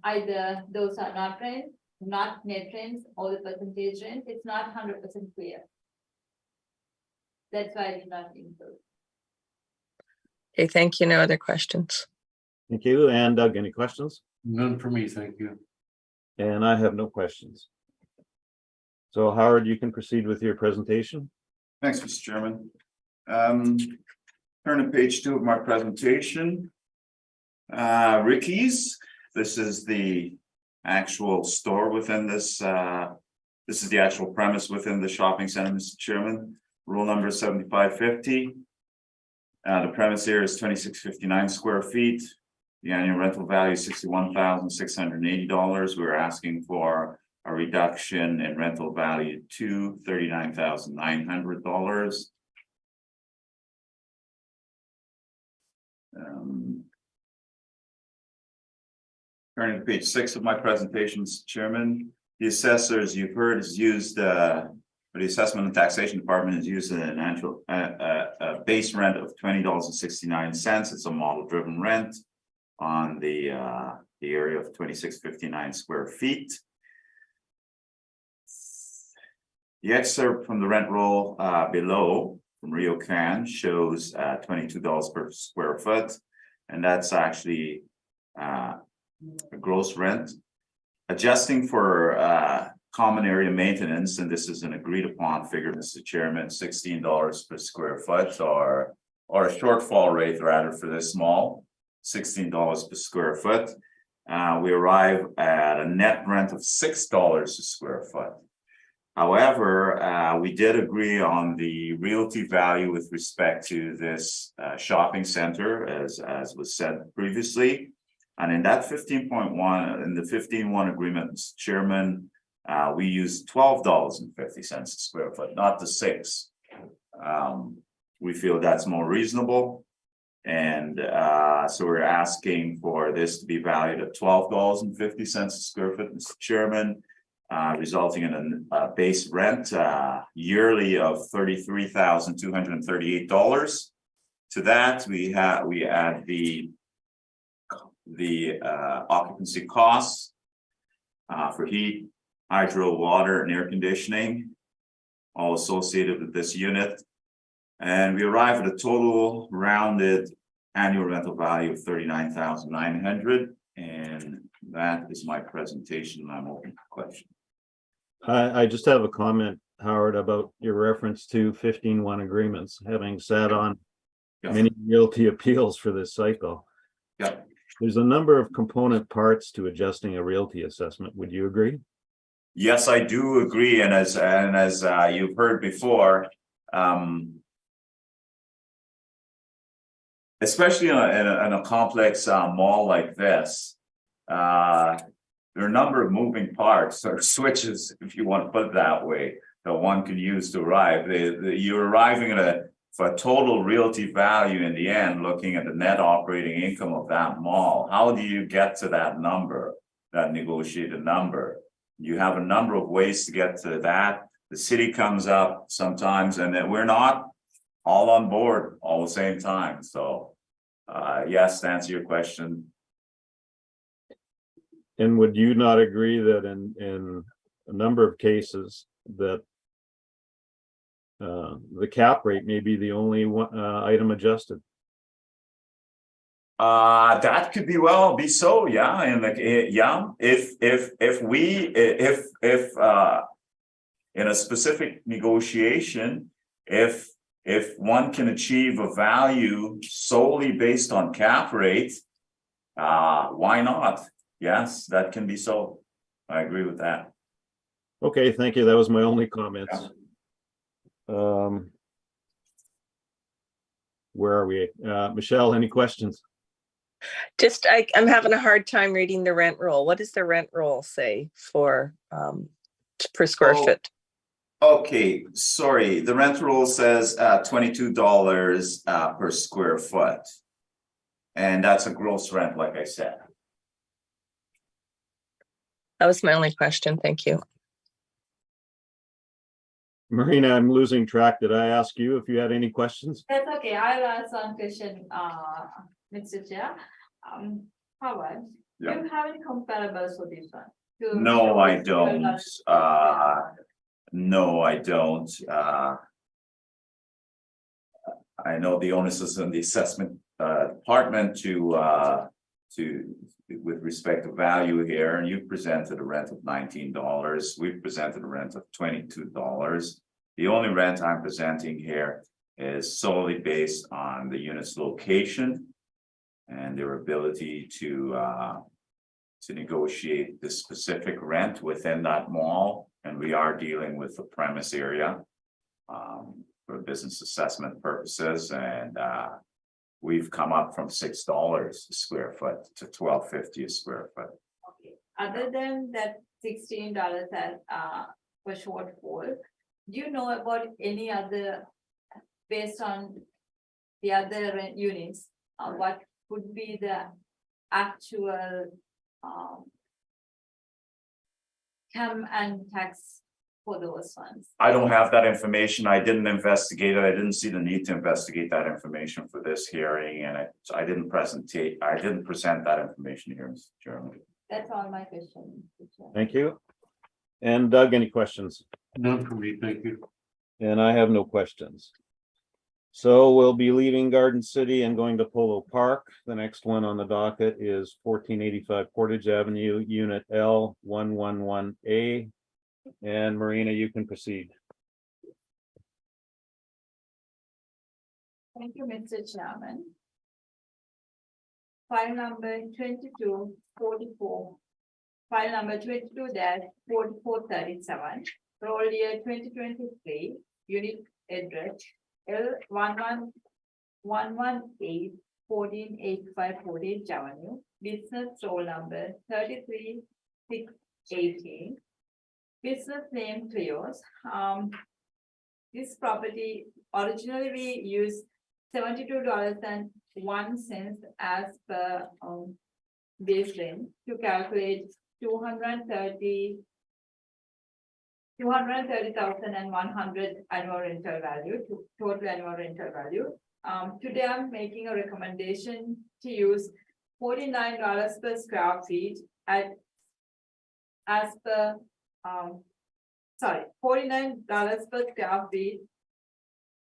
either those are not rent, not net rents, or the percentage rent. It's not 100% clear. That's why I did not include. Okay, thank you. No other questions. Thank you. And Doug, any questions? None for me, thank you. And I have no questions. So Howard, you can proceed with your presentation. Thanks, Mr. Chairman. Turn to page 2 of my presentation. Ricky's, this is the actual store within this. This is the actual premise within the shopping center, Mr. Chairman. Rule number 7550. The premise here is 2659 square feet. The annual rental value is $61,680. We're asking for a reduction in rental value to $39,900. Turning to page 6 of my presentation, Mr. Chairman, the assessors you've heard has used, or the assessment and taxation department has used an annual base rent of $20.69. It's a model-driven rent on the area of 2659 square feet. The excerpt from the rent roll below from Rio Can shows $22 per square foot, and that's actually a gross rent. Adjusting for common area maintenance, and this is an agreed upon figure, Mr. Chairman, $16 per square foot, or a shortfall rate rather for this mall, $16 per square foot. We arrive at a net rent of $6 a square foot. However, we did agree on the realty value with respect to this shopping center, as was said previously. And in that 15.1, in the 15.1 agreement, Mr. Chairman, we used $12.50 a square foot, not the $6. We feel that's more reasonable. And so we're asking for this to be valued at $12.50 a square foot, Mr. Chairman. resulting in a base rent yearly of $33,238. To that, we add the occupancy costs for heat, hydro, water, and air conditioning, all associated with this unit. And we arrive at a total rounded annual rental value of $39,900. And that is my presentation. I'm open for questions. I just have a comment, Howard, about your reference to 15-1 agreements, having sat on Yeah. many realty appeals for this cycle. Yeah. There's a number of component parts to adjusting a realty assessment. Would you agree? Yes, I do agree. And as you've heard before, especially in a complex mall like this, there are a number of moving parts or switches, if you want to put it that way, that one can use to arrive. You're arriving at for a total realty value in the end, looking at the net operating income of that mall. How do you get to that number, that negotiated number? You have a number of ways to get to that. The city comes up sometimes, and then we're not all on board all the same time. So, yes, to answer your question. And would you not agree that in a number of cases that the cap rate may be the only one item adjusted? That could be so, yeah. And if in a specific negotiation, if one can achieve a value solely based on cap rate, why not? Yes, that can be so. I agree with that. Okay, thank you. That was my only comments. Yeah. Where are we? Michelle, any questions? Just, I'm having a hard time reading the rent roll. What does the rent roll say for per square Oh. foot? Okay, sorry. The rent roll says $22 per square foot. And that's a gross rent, like I said. That was my only question. Thank you. Marina, I'm losing track. Did I ask you if you had any questions? That's okay. I'll ask one question, Mr. Chair. Howard, do Yeah. you have any comparables for this one? No, I don't. No, I don't. I know the onus is in the assessment department to with respect to value here, and you presented a rent of $19. We've presented a rent of $22. The only rent I'm presenting here is solely based on the unit's location and their ability to negotiate the specific rent within that mall. And we are dealing with the premise area for business assessment purposes, and we've come up from $6 a square foot to $12.50 a square foot. Okay. Other than that $16 as for shortfall, do you know about any other, based on the other rent units, what would be the actual CAM and tax for those ones? I don't have that information. I didn't investigate it. I didn't see the need to investigate that information for this hearing, and I didn't present that information here, Mr. Chairman. That's all my questions. Thank you. And Doug, any questions? None for me, thank you. And I have no questions. So we'll be leaving Garden City and going to Polo Park. The next one on the docket is 1485 Portage Avenue, Unit L 111A. And Marina, you can proceed. Thank you, Mr. Chairman. File number 2244. File number 22-4437. Roll year 2023. Unit address L11118 1485 Portage Avenue. Business roll number 33618. Business name Cleos. This property, originally we used $72.01 as per base rent to calculate 230 230,100 annual rental value to total annual rental value. Today I'm making a recommendation to use $49 per square feet as per, $49 per square feet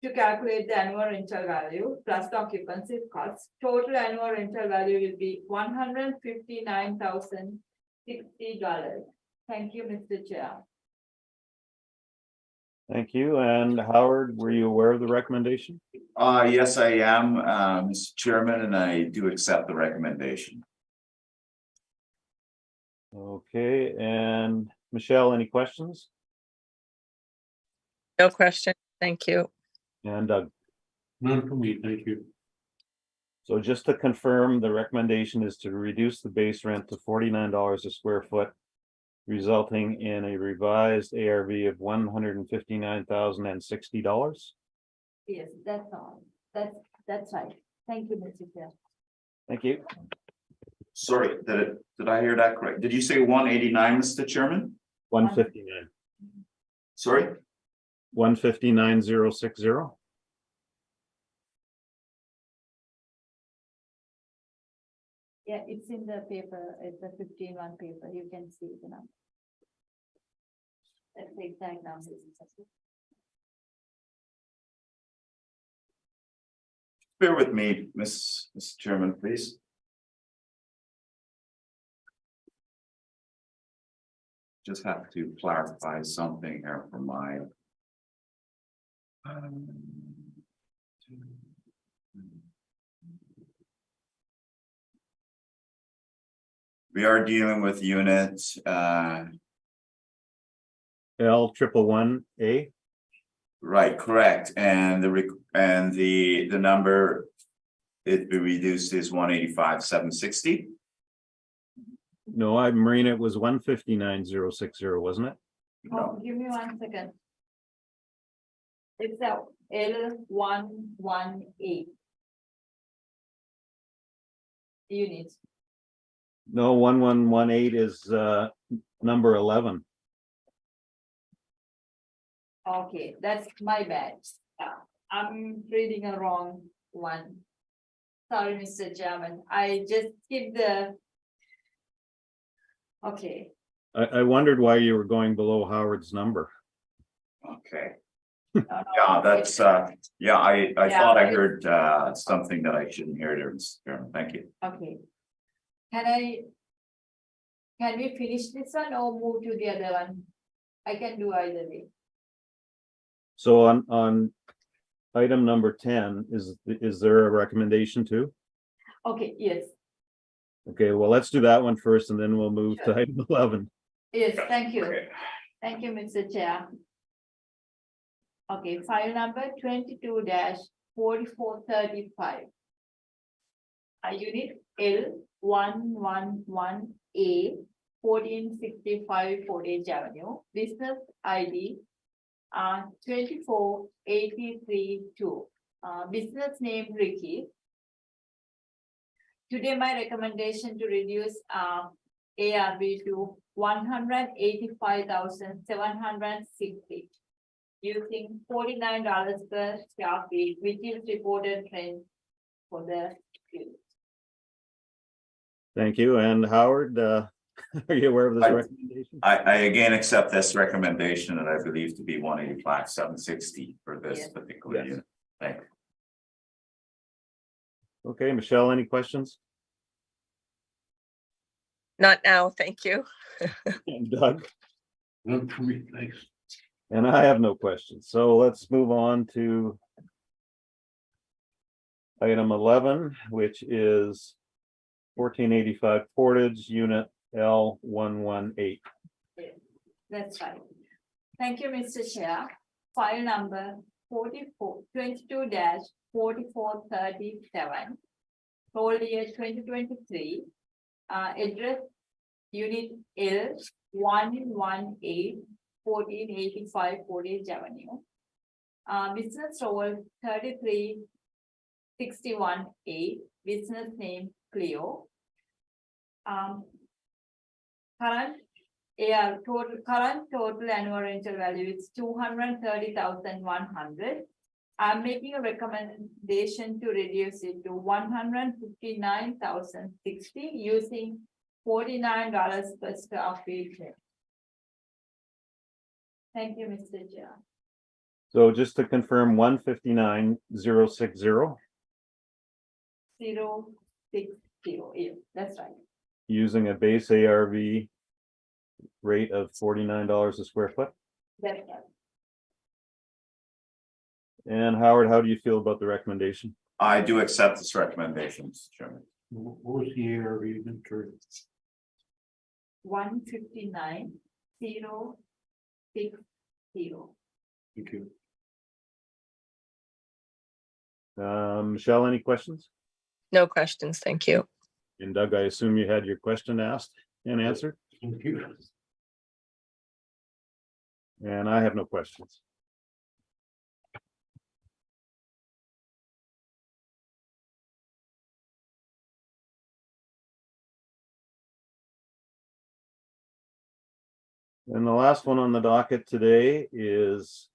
to calculate the annual rental value plus the occupancy costs. Total annual rental value will be $159,060. Thank you, Mr. Chair. Thank you. And Howard, were you aware of the recommendation? Yes, I am, Mr. Chairman, and I do accept the recommendation. Okay, and Michelle, any questions? No question. Thank you. And Doug? None for me, thank you. So just to confirm, the recommendation is to reduce the base rent to $49 a square foot, resulting in a revised ARV of $159,060. Yes, that's all. That's right. Thank you, Mr. Chair. Thank you. Sorry, did I hear that correct? Did you say 189, Mr. Chairman? 159. Sorry? 159,060. Yeah, it's in the paper, it's the 15-1 paper, you can see the number. That's the exact number. Bear with me, Mr. Chairman, please. Just have to clarify something here for my. We are dealing with unit L111A. right, correct, and the number it be reduced is 185,760. No, Marina, it was 159,060, wasn't it? Oh, give me 1 second. It's a L118. Unit. No, 1118 is number 11. Okay, that's my bad. I'm reading a wrong one. Sorry, Mr. Chairman, I just skipped the. Okay, I wondered why you were going below Howard's number. Okay, no, yeah, that's yeah, I Yeah, thought I it's- heard something that I shouldn't hear there, Mr. Chairman. Thank you. okay. Can we finish this one or move to the other one? I can do either way. So on item number 10, is there a recommendation too? Okay, yes, Okay, well, let's do that one first and then we'll move to item 11. yes, thank you. Okay. Thank you, Mr. Chair. Okay, file number 22-4435. Unit L111A 1465 Portage Avenue, business ID 24832. Business name Ricky. Today, my recommendation to reduce ARV to 185,760 using $49 per square feet, which is reported rent for the unit. Thank you. And Howard, are you aware of this recommendation? I again accept this recommendation that I believe to be 185,760 for this Yes. particular Yes. unit. Thank you. Okay, Michelle, any questions? Not now, thank you. And Doug? None for me, thanks. And I have no questions. So let's move on to item 11, which is 1485 Portage, unit L118. That's right. Thank you, Mr. Chair. File number 22-4437. Roll year 2023. Address unit L118 1485 Portage Avenue. Business role 3361A. Business name Clio. Current current total annual rental value is 230,100. I'm making a recommendation to reduce it to 159,060 using $49 per square feet. Thank you, Mr. Chair. So just to confirm, 159,060, 060, yeah, that's right. using a base ARV rate of $49 a square foot. That's right. And Howard, how do you feel about the recommendation? I do accept this recommendation, Mr. Chairman. What was the ARV again, sorry? 159,060. Thank you. Michelle, any questions? No questions, thank you. And Doug, I assume you had your question asked and answered, Thank you. and I have no questions. And the last one on the docket today is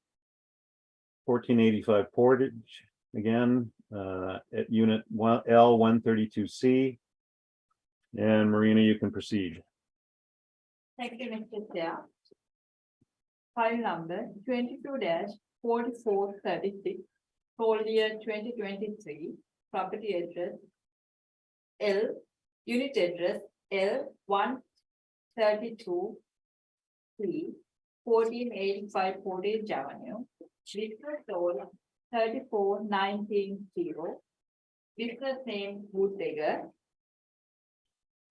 1485 Portage, again, at unit L 132C. And Marina, you can proceed. Thank you, Mr. Chair. File number 22-4436, toll year 2023, property address L, unit address L 132 3, 1485 Portage Avenue, business toll 34190, business name Woodlegger.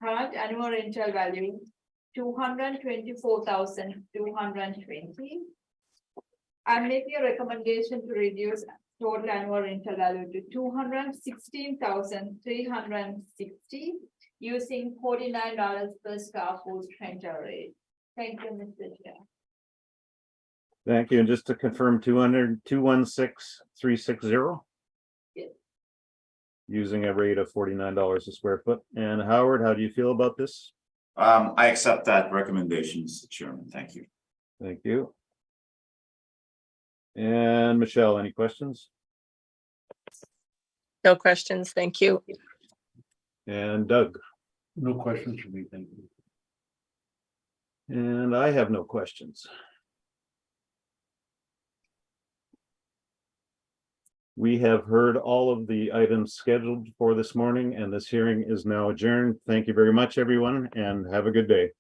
Current annual rental value 224,220. I'm making a recommendation to reduce total annual rental value to 216,360 using $49 per square foot rental rate. Thank you, Mr. Chair. Thank you. And just to confirm, 216,360. Yes. Using a rate of $49 a square foot. And Howard, how do you feel about this? I accept that recommendation, Mr. Chairman. Thank you. Thank you. And Michelle, any questions? No questions, thank you. And Doug? No questions for me, thank you. And I have no questions. We have heard all of the items scheduled for this morning, and this hearing is now adjourned. Thank you very much, everyone, and have a good day.